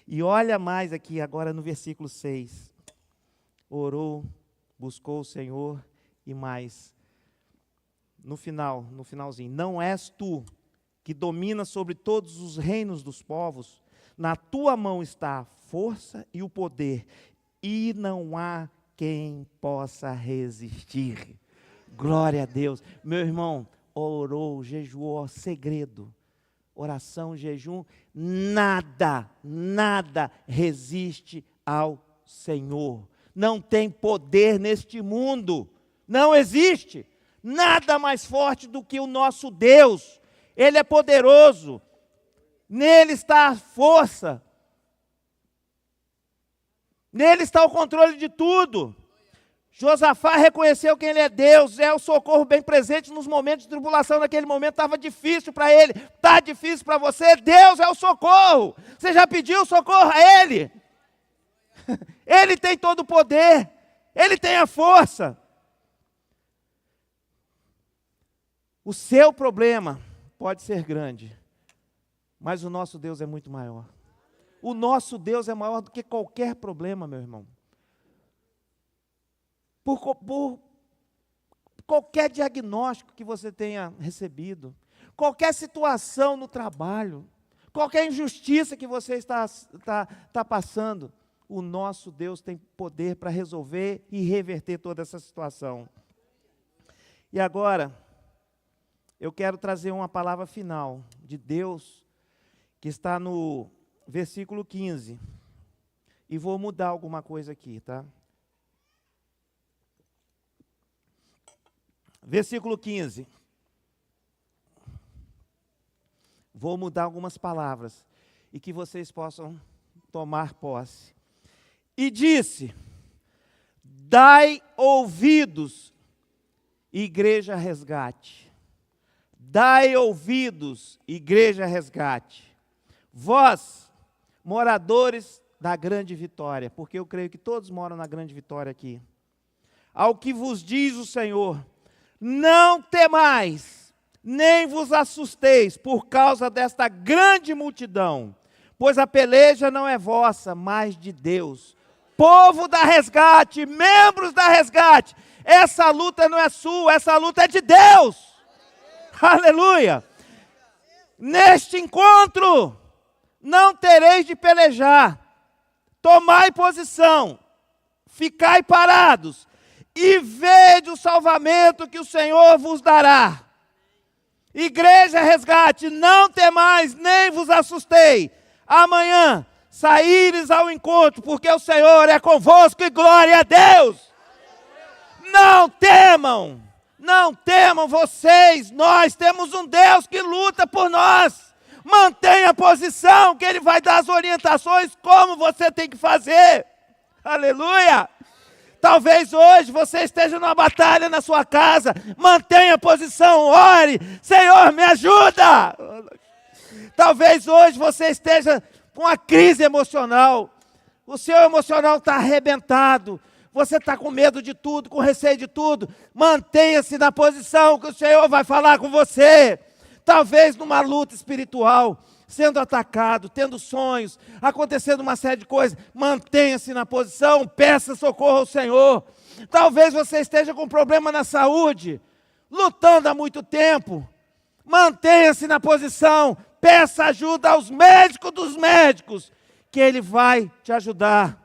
E olha mais aqui agora no versículo 6. Orou, buscou o Senhor e mais. No finalzinho. Não és tu que dominas sobre todos os reinos dos povos? Na tua mão está a força e o poder, e não há quem possa resistir. Glória a Deus. Meu irmão, orou, jejuou, segredo. Oração, jejum, nada resiste ao Senhor. Não tem poder neste mundo, não existe nada mais forte do que o nosso Deus. Ele é poderoso, nele está a força, nele está o controle de tudo. Josafá reconheceu que ele é Deus, é o socorro bem presente nos momentos de tribulação. Naquele momento estava difícil para ele, está difícil para você. Deus é o socorro. Você já pediu socorro a Ele? Ele tem todo o poder, Ele tem a força. O seu problema pode ser grande, mas o nosso Deus é muito maior. O nosso Deus é maior do que qualquer problema, meu irmão. Por qualquer diagnóstico que você tenha recebido, qualquer situação no trabalho, qualquer injustiça que você está passando, o nosso Deus tem poder para resolver e reverter toda essa situação. E agora, eu quero trazer uma palavra final de Deus, que está no versículo 15, e vou mudar alguma coisa aqui, tá? Versículo 15. Vou mudar algumas palavras e que vocês possam tomar posse. E disse: dai ouvidos, Igreja Resgate. Dai ouvidos, Igreja Resgate. Vós, moradores da Grande Vitória, porque eu creio que todos moram na Grande Vitória aqui. Ao que vos diz o Senhor: não temais, nem vos assusteis por causa desta grande multidão, pois a peleja não é vossa, mas de Deus. Povo da Resgate, membros da Resgate, essa luta não é sua, essa luta é de Deus. Aleluia! Neste encontro, não tereis de pelejar, tomai posição, ficai parados, e vede o salvamento que o Senhor vos dará. Igreja Resgate, não temais, nem vos assustei. Amanhã saíres ao encontro, porque o Senhor é convosco, e glória a Deus. Não temam vocês, nós temos um Deus que luta por nós. Mantenha a posição, que Ele vai dar as orientações como você tem que fazer. Aleluia! Talvez hoje você esteja numa batalha na sua casa, mantenha a posição, ore, Senhor, me ajuda. Talvez hoje você esteja com uma crise emocional, o seu emocional está arrebentado, você está com medo de tudo, com receio de tudo, mantenha-se na posição que o Senhor vai falar com você. Talvez numa luta espiritual, sendo atacado, tendo sonhos, acontecendo uma série de coisas, mantenha-se na posição, peça socorro ao Senhor. Talvez você esteja com problema na saúde, lutando há muito tempo, mantenha-se na posição, peça ajuda aos médicos dos médicos, que Ele vai te ajudar.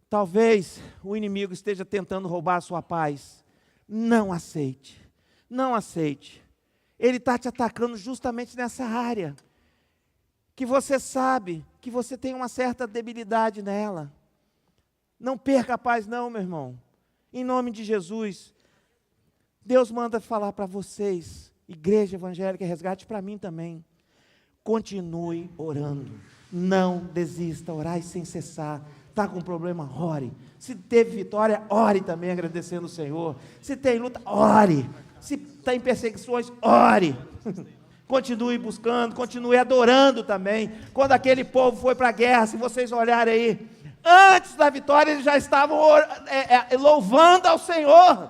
Talvez o inimigo esteja tentando roubar a sua paz. Não aceite, não aceite. Ele está te atacando justamente nessa área, que você sabe que você tem uma certa debilidade nela. Não perca a paz não, meu irmão. Em nome de Jesus, Deus manda falar para vocês, Igreja Evangélica Resgate, para mim também. Continue orando, não desista, orai sem cessar. Está com problema, ore. Se teve vitória, ore também agradecendo o Senhor. Se tem luta, ore. Se está em perseguições, ore. Continue buscando, continue adorando também. Quando aquele povo foi para a guerra, se vocês olharem aí, antes da vitória eles já estavam louvando ao Senhor.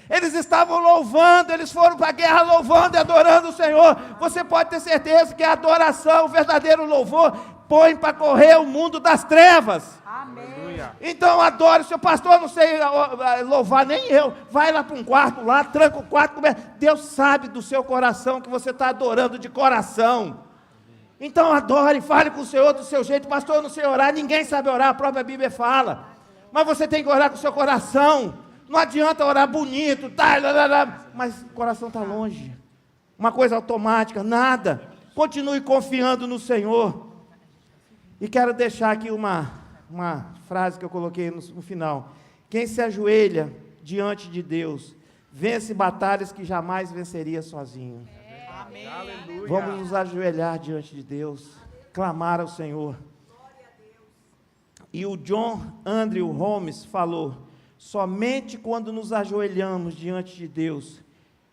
Eles estavam louvando, eles foram para a guerra louvando e adorando o Senhor. Você pode ter certeza que a adoração, o verdadeiro louvor, põe para correr o mundo das trevas. Amém. Então adore, seu pastor, não sei louvar, nem eu. Vai lá para um quarto lá, tranca o quarto. Deus sabe do seu coração que você está adorando de coração. Então adore, fale com o Senhor do seu jeito. Pastor, eu não sei orar, ninguém sabe orar, a própria Bíblia fala. Mas você tem que orar com o seu coração. Não adianta orar bonito, mas o coração está longe. Uma coisa automática, nada. Continue confiando no Senhor. E quero deixar aqui uma frase que eu coloquei no final. Quem se ajoelha diante de Deus, vence batalhas que jamais venceria sozinho. Amém. Vamos nos ajoelhar diante de Deus, clamar ao Senhor. E o John Andrew Holmes falou: somente quando nos ajoelhamos diante de Deus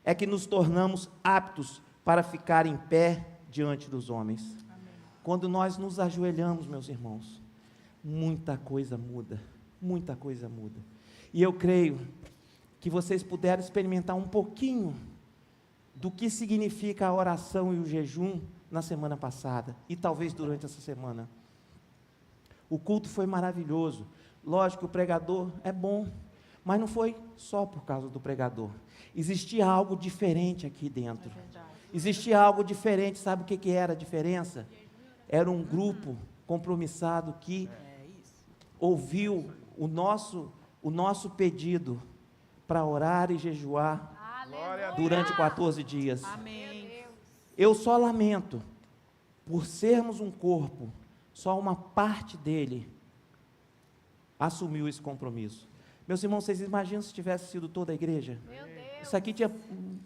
é que nos tornamos aptos para ficar em pé diante dos homens. Amém. Quando nós nos ajoelhamos, meus irmãos, muita coisa muda, muita coisa muda. E eu creio que vocês puderam experimentar um pouquinho do que significa a oração e o jejum na semana passada, e talvez durante essa semana. O culto foi maravilhoso. Lógico que o pregador é bom, mas não foi só por causa do pregador. Existia algo diferente aqui dentro. Existia algo diferente, sabe o que era a diferença? Era um grupo compromissado que ouviu o nosso pedido para orar e jejuar durante 14 dias. Amém. Eu só lamento, por sermos um corpo, só uma parte dele assumiu esse compromisso. Meus irmãos, vocês imaginam se tivesse sido toda a igreja? Meu Deus. Isso aqui tinha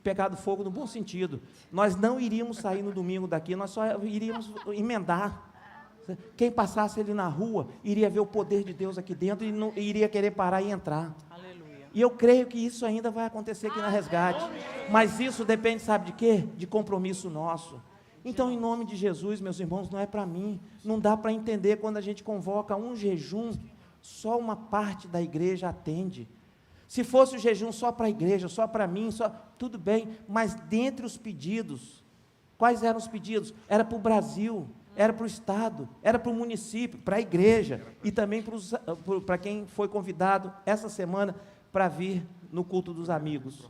pegado fogo no bom sentido. Nós não iríamos sair no domingo daqui, nós só iríamos emendar. Quem passasse ali na rua, iria ver o poder de Deus aqui dentro e não iria querer parar e entrar. Aleluia. E eu creio que isso ainda vai acontecer aqui na Resgate. Mas isso depende, sabe de quê? De compromisso nosso. Então, em nome de Jesus, meus irmãos, não é para mim. Não dá para entender quando a gente convoca um jejum, só uma parte da igreja atende. Se fosse o jejum só para a igreja, só para mim, tudo bem, mas dentre os pedidos, quais eram os pedidos? Era para o Brasil, era para o Estado, era para o município, para a igreja, e também para quem foi convidado essa semana para vir no culto dos amigos.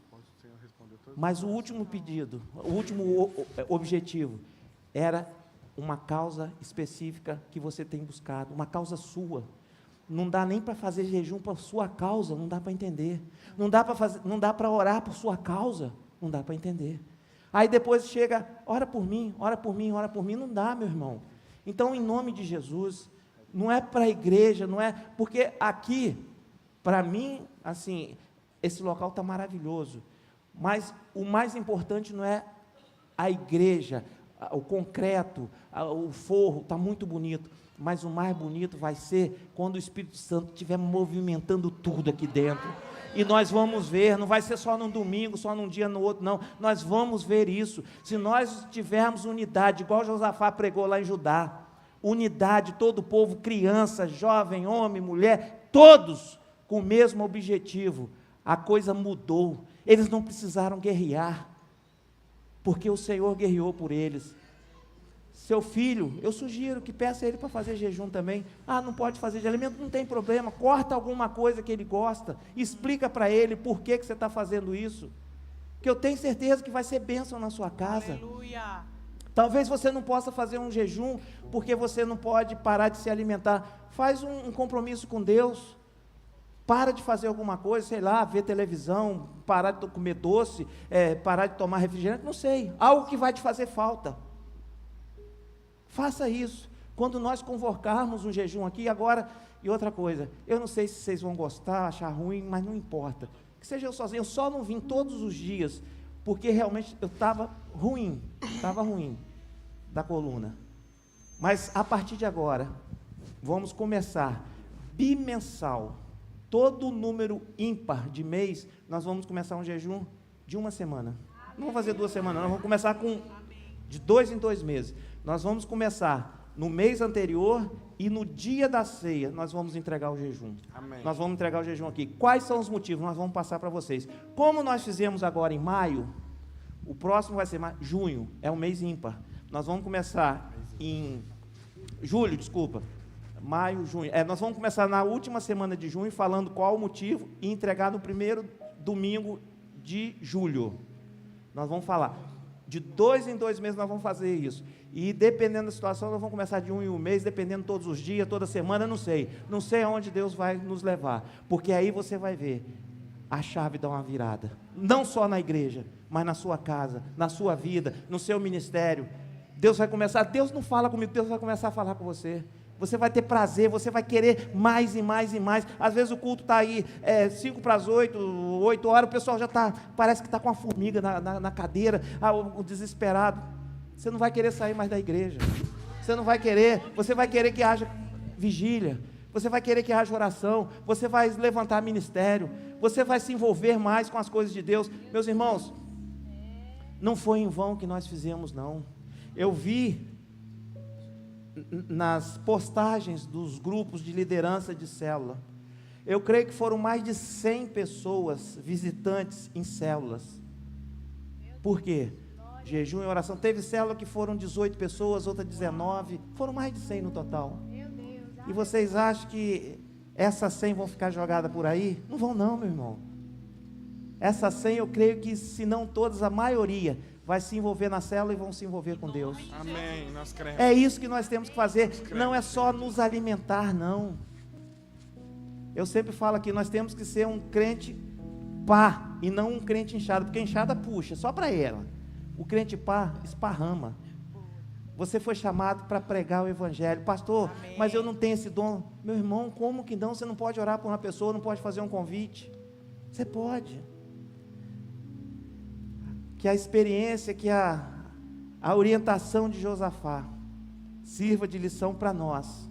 Mas o último pedido, o último objetivo, era uma causa específica que você tem buscado, uma causa sua. Não dá nem para fazer jejum por sua causa, não dá para entender. Não dá para orar por sua causa, não dá para entender. Aí depois chega, ora por mim, ora por mim, ora por mim, não dá, meu irmão. Então, em nome de Jesus, não é para a igreja, não é, porque aqui, para mim, assim, esse local está maravilhoso, mas o mais importante não é a igreja, o concreto, o forro, está muito bonito, mas o mais bonito vai ser quando o Espírito Santo estiver movimentando tudo aqui dentro. E nós vamos ver, não vai ser só num domingo, só num dia, no outro, não. Nós vamos ver isso. Se nós tivermos unidade, igual Josafá pregou lá em Judá, unidade, todo o povo, criança, jovem, homem, mulher, todos com o mesmo objetivo. A coisa mudou. Eles não precisaram guerrear, porque o Senhor guerreou por eles. Seu filho, eu sugiro que peça a ele para fazer jejum também. Não pode fazer de alimento, não tem problema. Corta alguma coisa que ele gosta. Explica para ele por que você está fazendo isso. Que eu tenho certeza que vai ser bênção na sua casa. Aleluia. Talvez você não possa fazer um jejum, porque você não pode parar de se alimentar. Faz um compromisso com Deus. Para de fazer alguma coisa, sei lá, ver televisão, parar de comer doce, parar de tomar refrigerante, não sei. Algo que vai te fazer falta. Faça isso. Quando nós convocarmos um jejum aqui, agora, e outra coisa, eu não sei se vocês vão gostar, achar ruim, mas não importa. Que seja eu sozinho, eu só não vim todos os dias, porque realmente eu estava ruim da coluna. Mas a partir de agora, vamos começar bimensal, todo número ímpar de mês, nós vamos começar um jejum de uma semana. Não vamos fazer 2 semanas, nós vamos começar com de 2 em 2 meses. Nós vamos começar no mês anterior e no dia da ceia nós vamos entregar o jejum. Amém. Nós vamos entregar o jejum aqui. Quais são os motivos? Nós vamos passar para vocês. Como nós fizemos agora em maio, o próximo vai ser junho, é um mês ímpar. Nós vamos começar em julho, maio, junho. Nós vamos começar na última semana de junho, falando qual o motivo, e entregar no primeiro domingo de julho. Nós vamos falar. De 2 em 2 meses nós vamos fazer isso. E dependendo da situação, nós vamos começar de 1 em 1 mês, dependendo todos os dias, toda semana, não sei. Não sei aonde Deus vai nos levar. Porque aí você vai ver a chave dar uma virada. Não só na igreja, mas na sua casa, na sua vida, no seu ministério. Deus não fala comigo, Deus vai começar a falar com você. Você vai ter prazer, você vai querer mais e mais e mais. Às vezes o culto está aí 5 para as 8, 8 horas, o pessoal já parece que está com uma formiga na cadeira, o desesperado. Você não vai querer sair mais da igreja. Você vai querer que haja vigília, você vai querer que haja oração, você vai levantar ministério, você vai se envolver mais com as coisas de Deus. Meus irmãos, não foi em vão que nós fizemos, não. Eu vi nas postagens dos grupos de liderança de célula, eu creio que foram mais de 100 pessoas visitantes em células. Por quê? Jejum e oração. Teve célula que foram 18 pessoas, outra 19, foram mais de 100 no total. E vocês acham que essas 100 vão ficar jogadas por aí? Não vão não, meu irmão. Essas 100 eu creio que, se não todas, a maioria vai se envolver na célula e vão se envolver com Deus. Amém, nós cremos. É isso que nós temos que fazer. Não é só nos alimentar, não. Eu sempre falo aqui, nós temos que ser um crente pá, e não um crente inchado, porque inchada puxa, só para ela. O crente pá esparrama. Você foi chamado para pregar o evangelho. Pastor, amém, mas eu não tenho esse dom. Meu irmão, como que não? Você não pode orar por uma pessoa, não pode fazer um convite. Você pode. Que a experiência, que a orientação de Josafá sirva de lição para nós.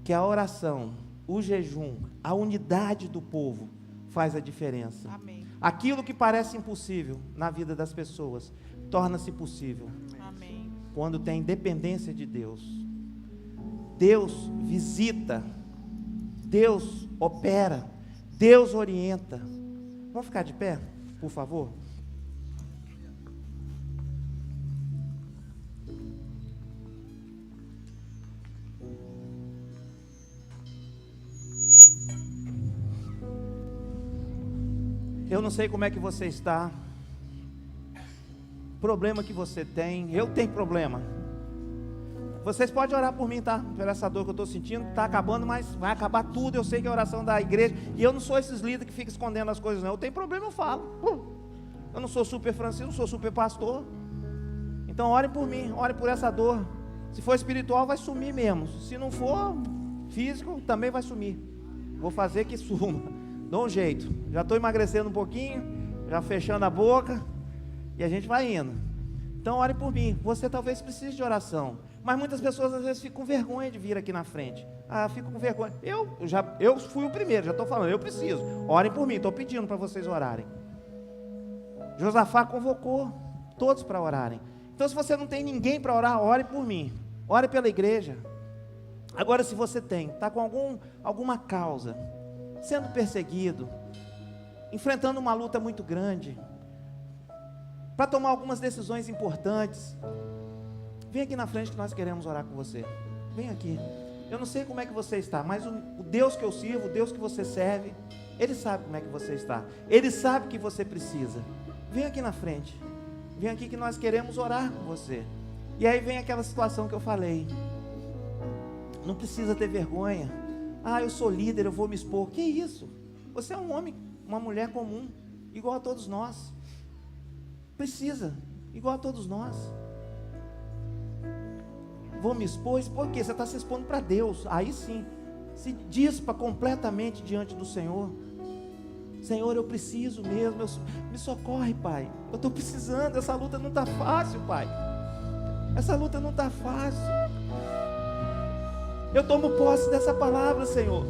Que a oração, o jejum, a unidade do povo faz a diferença. Amém. Aquilo que parece impossível na vida das pessoas torna-se possível. Amém. Quando tem dependência de Deus. Deus visita, Deus opera, Deus orienta. Vamos ficar de pé, por favor? Eu não sei como é que você está, problema que você tem, eu tenho problema. Vocês podem orar por mim, tá? Por essa dor que eu estou sentindo, está acabando, mas vai acabar tudo. Eu sei que é a oração da igreja, e eu não sou esses líderes que ficam escondendo as coisas, não. Eu tenho problema, eu falo. Eu não sou super Francisco, não sou super pastor. Então orem por mim, orem por essa dor. Se for espiritual, vai sumir mesmo. Se não for físico, também vai sumir. Vou fazer que suma. Dou um jeito, já estou emagrecendo um pouquinho, já fechando a boca, e a gente vai indo. Então ore por mim. Você talvez precise de oração, mas muitas pessoas às vezes ficam com vergonha de vir aqui na frente. Fico com vergonha. Eu fui o primeiro, já estou falando, eu preciso. Orem por mim, estou pedindo para vocês orarem. Josafá convocou todos para orarem. Então, se você não tem ninguém para orar, ore por mim, ore pela igreja. Agora, se você está com alguma causa, sendo perseguido, enfrentando uma luta muito grande, para tomar algumas decisões importantes, vem aqui na frente que nós queremos orar com você. Vem aqui. Eu não sei como é que você está, mas o Deus que eu sirvo, o Deus que você serve, Ele sabe como é que você está. Ele sabe o que você precisa. Vem aqui na frente. Vem aqui que nós queremos orar com você. E aí vem aquela situação que eu falei. Não precisa ter vergonha. Ah, eu sou líder, eu vou me expor. Que isso? Você é um homem, uma mulher comum, igual a todos nós. Precisa, igual a todos nós. Vou me expor, expor o quê? Você está se expondo para Deus. Aí sim, se dispa completamente diante do Senhor. Senhor, eu preciso mesmo, me socorre, Pai. Eu estou precisando, essa luta não está fácil, Pai. Essa luta não está fácil. Eu tomo posse dessa palavra, Senhor,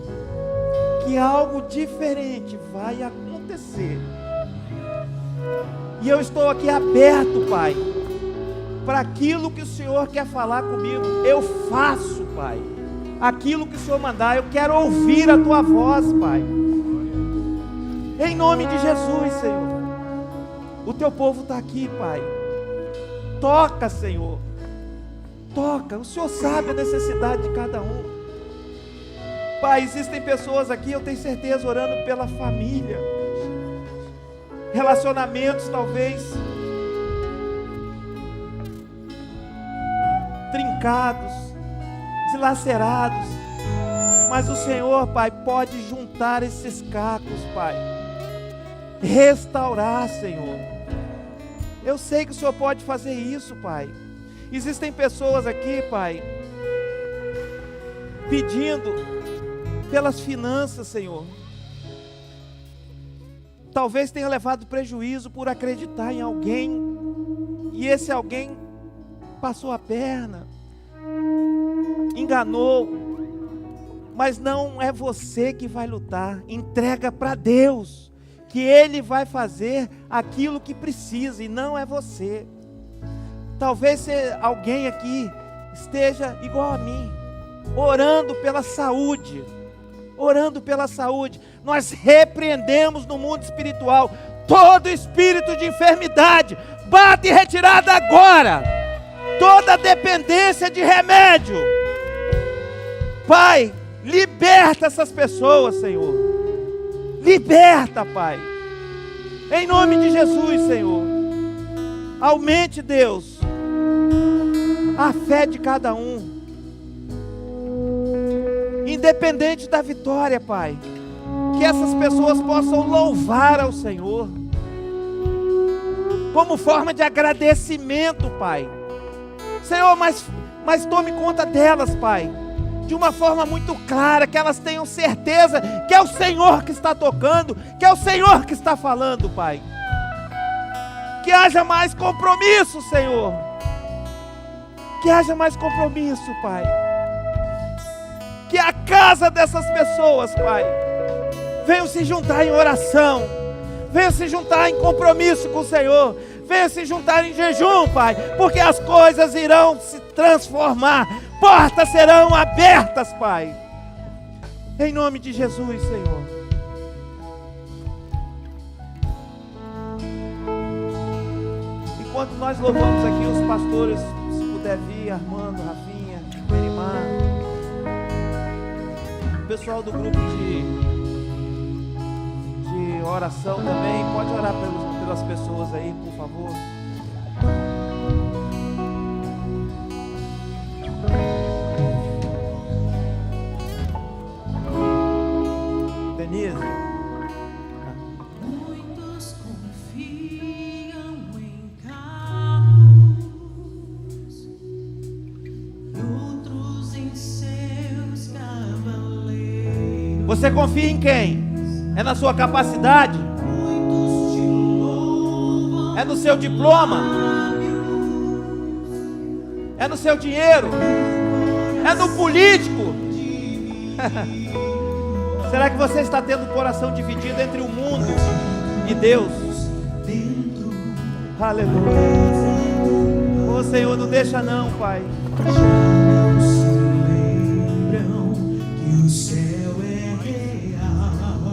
que algo diferente vai acontecer. E eu estou aqui aberto, Pai, para aquilo que o Senhor quer falar comigo. Eu faço, Pai, aquilo que o Senhor mandar. Eu quero ouvir a Tua voz, Pai, em nome de Jesus, Senhor. O Teu povo está aqui, Pai. Toca, Senhor. Toca, o Senhor sabe a necessidade de cada um. Pai, existem pessoas aqui, eu tenho certeza, orando pela família, relacionamentos talvez trincados, dilacerados, mas o Senhor, Pai, pode juntar esses cacos, Pai, restaurar, Senhor. Eu sei que o Senhor pode fazer isso, Pai. Existem pessoas aqui, Pai, pedindo pelas finanças, Senhor. Talvez tenha levado prejuízo por acreditar em alguém, e esse alguém passou a perna, enganou, mas não é você que vai lutar. Entrega para Deus, que Ele vai fazer aquilo que precisa, e não é você. Talvez alguém aqui esteja igual a mim, orando pela saúde, Nós repreendemos no mundo espiritual todo espírito de enfermidade, bate em retirada agora, toda dependência de remédio. Pai, liberta essas pessoas, Senhor, liberta, Pai, em nome de Jesus, Senhor. Aumente, Deus, a fé de cada um, independente da vitória, Pai, que essas pessoas possam louvar ao Senhor, como forma de agradecimento, Pai. Senhor, mas tome conta delas, Pai, de uma forma muito clara, que elas tenham certeza que é o Senhor que está tocando, que é o Senhor que está falando, Pai. Que haja mais compromisso, Senhor. Que haja mais compromisso, Pai. Que a casa dessas pessoas, Pai, venham se juntar em oração, venham se juntar em compromisso com o Senhor, venham se juntar em jejum, Pai, porque as coisas irão se transformar, portas serão abertas, Pai, em nome de Jesus, Senhor. Enquanto nós louvamos aqui, os pastores, se puder vir, Armando, Rafinha, Merimar, o pessoal do grupo de oração também, pode orar pelas pessoas aí, por favor. Denise. Muitos confiam em carros, outros em seus cavaleiros. Você confia em quem? É na sua capacidade? Muitos te louvam, É no seu diploma? É no seu dinheiro? É no político? Será que você está tendo o coração dividido entre o mundo e Deus? Aleluia. Oh, Senhor, não deixa não, Pai. não se lembram que o céu é real.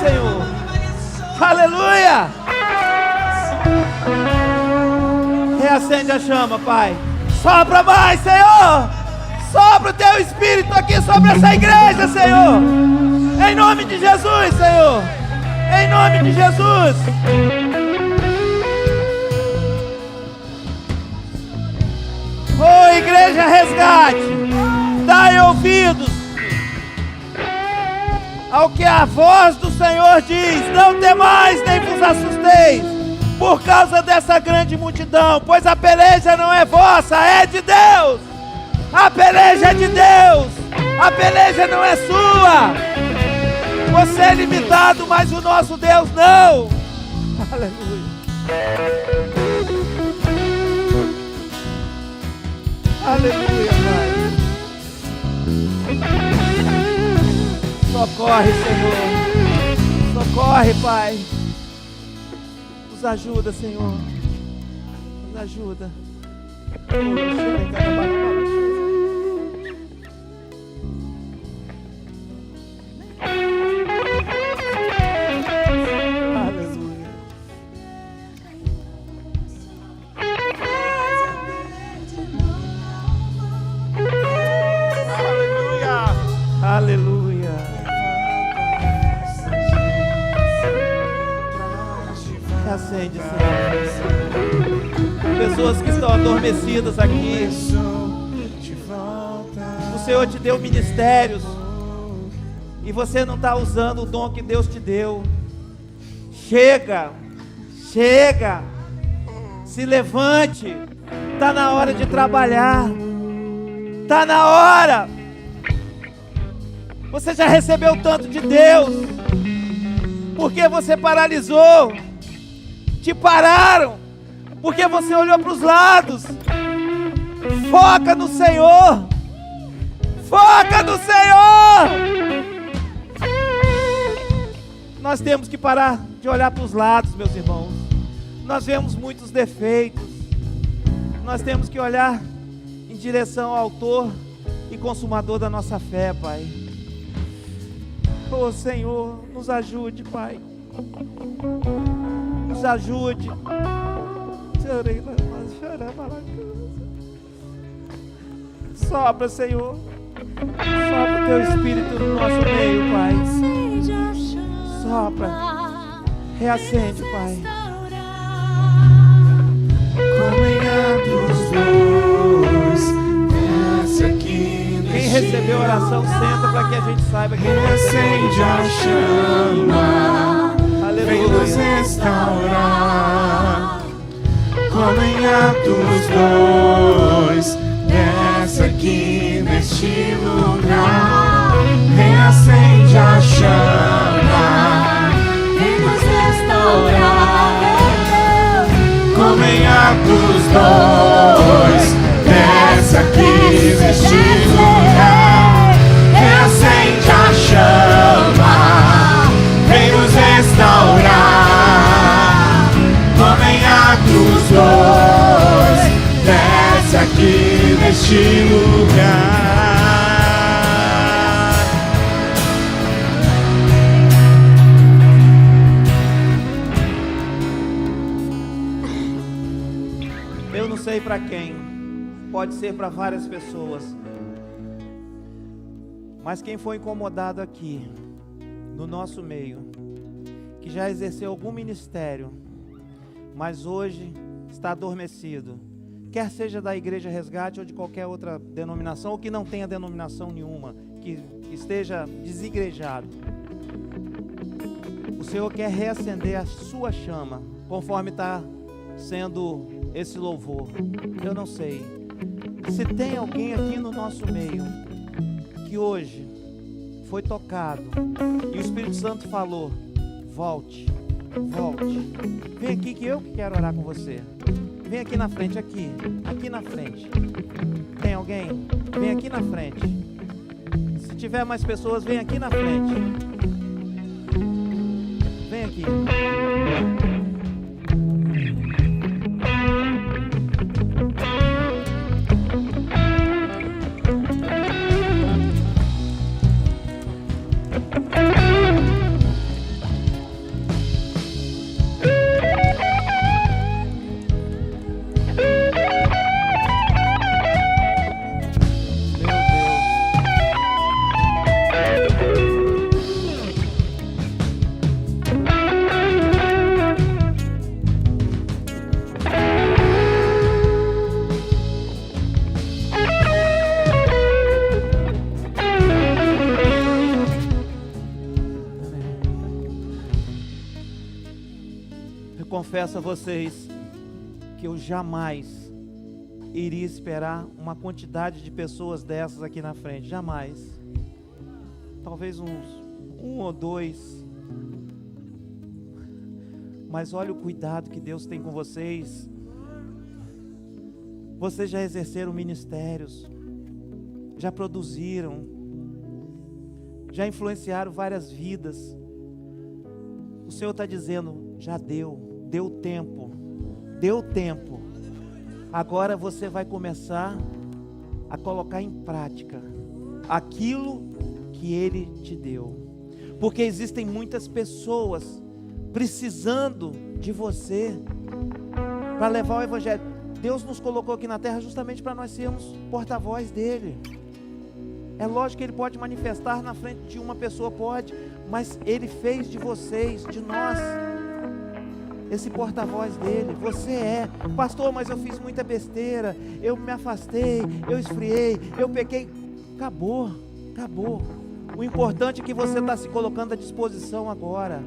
Senhor. Aleluia. Reacende a chama, Pai. Sopra mais, Senhor. Sopra o teu Espírito aqui sobre essa igreja, Senhor. Em nome de Jesus, Senhor. Em nome de Jesus. Oh, igreja resgate, dai ouvidos ao que a voz do Senhor diz. Não temais nem vos assusteis por causa dessa grande multidão, pois a peleja não é vossa, é de Deus. A peleja é de Deus. A peleja não é sua. Você é limitado, mas o nosso Deus não. Aleluia. Aleluia, Pai. Socorre, Senhor. Socorre, Pai. Nos ajuda, Senhor. Nos ajuda. Aleluia. Acende, Senhor. Pessoas que estão adormecidas aqui. O Senhor te deu ministérios e você não está usando o dom que Deus te deu. Chega. Chega. Se levante. Está na hora de trabalhar. Está na hora. Você já recebeu tanto de Deus. Porque você paralisou. Te pararam. Porque você olhou para os lados. Foca no Senhor. Foca no Senhor. Nós temos que parar de olhar para os lados, meus irmãos. Nós vemos muitos defeitos. Nós temos que olhar em direção ao autor e consumador da nossa fé, Pai. Oh, Senhor, nos ajude, Pai. Nos ajude. Sopra, Senhor. Sopra o teu Espírito no nosso meio, Pai. Sopra. Reacende, Pai. Quem recebeu a oração, senta para que a gente saiba quem acende a chama, vem nos Aleluia. restaurar. Como em Atos 2, desce aqui neste lugar. Reacende a chama, vem nos restaurar. Como em Atos 2, desce aqui neste lugar. Reacende a chama, vem nos restaurar. Como em Atos 2, desce aqui neste lugar. Eu não sei para quem, pode ser para várias pessoas, mas quem foi incomodado aqui, no nosso meio, que já exerceu algum ministério, mas hoje está adormecido, quer seja da Igreja Resgate ou de qualquer outra denominação, ou que não tenha denominação nenhuma, que esteja desigrejado, o Senhor quer reacender a sua chama, conforme está sendo esse louvor. Eu não sei se tem alguém aqui no nosso meio que hoje foi tocado e o Espírito Santo falou: volte, volte, vem aqui que eu quero orar com você. Vem aqui na frente, aqui na frente. Tem alguém? Vem aqui na frente. Se tiver mais pessoas, vem aqui na frente. Vem aqui. confesso a vocês que eu jamais iria esperar uma quantidade de pessoas dessas aqui na frente, jamais. Talvez um ou dois. Mas olha o cuidado que Deus tem com vocês. Vocês já exerceram ministérios, já produziram, já influenciaram várias vidas. O Senhor está dizendo, já deu tempo. Agora você vai começar a colocar em prática aquilo que Ele te deu. Porque existem muitas pessoas precisando de você para levar o Evangelho. Deus nos colocou aqui na terra justamente para nós sermos porta-voz dEle. É lógico que Ele pode manifestar na frente de uma pessoa, pode, mas Ele fez de vocês, de nós, esse porta-voz dEle. Você é, pastor, mas eu fiz muita besteira, eu me afastei, eu esfriei, eu pequei. Acabou. O importante é que você está se colocando à disposição agora.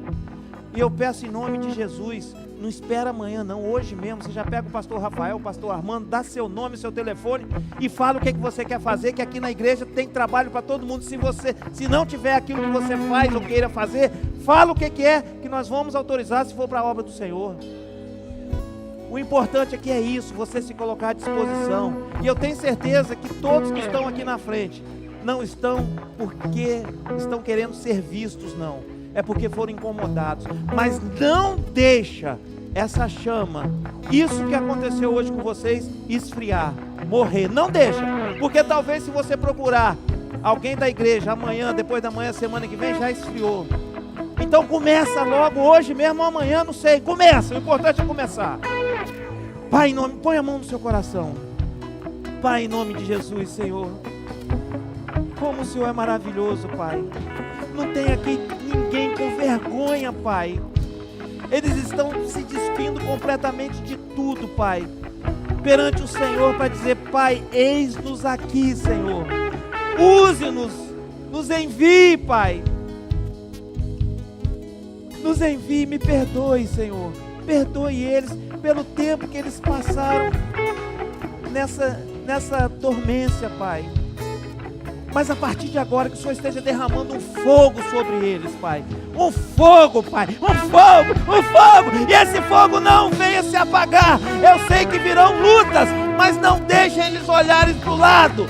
E eu peço em nome de Jesus, não espera amanhã não, hoje mesmo, você já pega o pastor Rafael, o pastor Armando, dá seu nome, seu telefone e fala o que você quer fazer, que aqui na igreja tem trabalho para todo mundo. Se não tiver aquilo que você faz ou queira fazer, fala o que é, que nós vamos autorizar se for para a obra do Senhor. O importante aqui é isso, você se colocar à disposição. E eu tenho certeza que todos que estão aqui na frente, não estão porque estão querendo ser vistos, não. É porque foram incomodados. Mas não deixa essa chama, isso que aconteceu hoje com vocês, esfriar, morrer. Não deixa, porque talvez se você procurar alguém da igreja amanhã, depois da manhã, semana que vem, já esfriou. Então começa logo, hoje mesmo ou amanhã, não sei. Começa, o importante é começar. Pai, em nome, põe a mão no seu coração. Pai, em nome de Jesus, Senhor. Como o Senhor é maravilhoso, Pai. Não tem aqui ninguém com vergonha, Pai. Eles estão se despindo completamente de tudo, Pai, perante o Senhor para dizer, Pai, eis-nos aqui, Senhor. Use-nos, nos envie, Pai. Nos envie, me perdoe, Senhor. Perdoe eles pelo tempo que eles passaram nessa dormência, Pai. Mas a partir de agora que o Senhor esteja derramando um fogo sobre eles, Pai. Um fogo, Pai. Um fogo. E esse fogo não venha se apagar. Eu sei que virão lutas, mas não deixem eles olharem para o lado.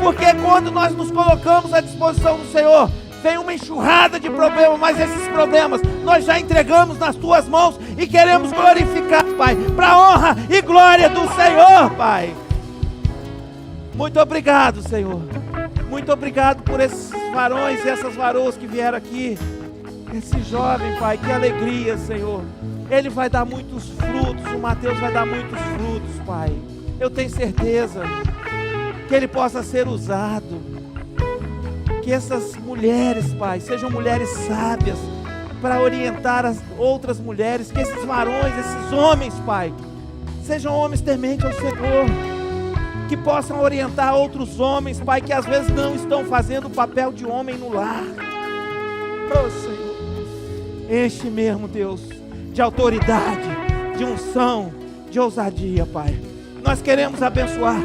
Porque quando nós nos colocamos à disposição do Senhor, vem uma enxurrada de problemas, mas esses problemas nós já entregamos nas Tuas mãos e queremos glorificar, Pai, para a honra e glória do Senhor, Pai. Muito obrigado, Senhor. Muito obrigado por esses varões e essas varoas que vieram aqui. Esse jovem, Pai, que alegria, Senhor. Ele vai dar muitos frutos, o Mateus vai dar muitos frutos, Pai. Eu tenho certeza que ele possa ser usado. Que essas mulheres, Pai, sejam mulheres sábias para orientar as outras mulheres. Que esses varões, esses homens, Pai, sejam homens tementes ao Senhor. Que possam orientar outros homens, Pai, que às vezes não estão fazendo o papel de homem no lar. Oh, Senhor, enche mesmo, Deus, de autoridade, de unção, de ousadia, Pai. Nós queremos abençoar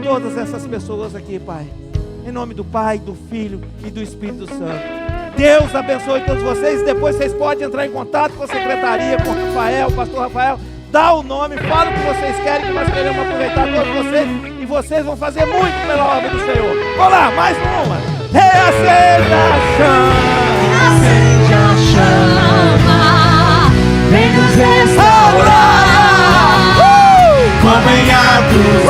todas essas pessoas aqui, Pai, em nome do Pai, do Filho e do Espírito Santo. Deus abençoe todos vocês. Depois vocês podem entrar em contato com a secretaria, com o Rafael, o pastor Rafael. Dá o nome, fala o que vocês querem, que nós queremos aproveitar todos vocês. E vocês vão fazer muito pela obra do Senhor. Vamos lá, mais uma. Reacenda a chama. Acende a chama, vem nos restaurar. Como em Atos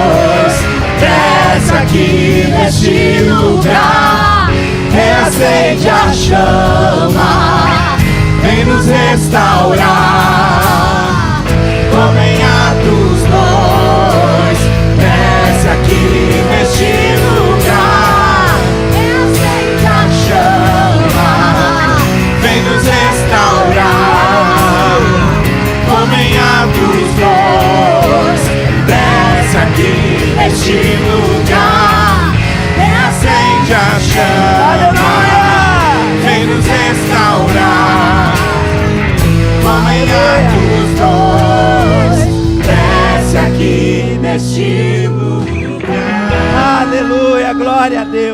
2, desce aqui neste lugar. Reacende a chama, vem nos restaurar. Como em Atos 2, desce aqui neste lugar. Reacende a chama, vem nos restaurar. Como em Atos 2, desce aqui neste lugar. Reacende a chama, vem nos restaurar. Como em Atos 2, desce aqui neste lugar. Aleluia, glória a Deus.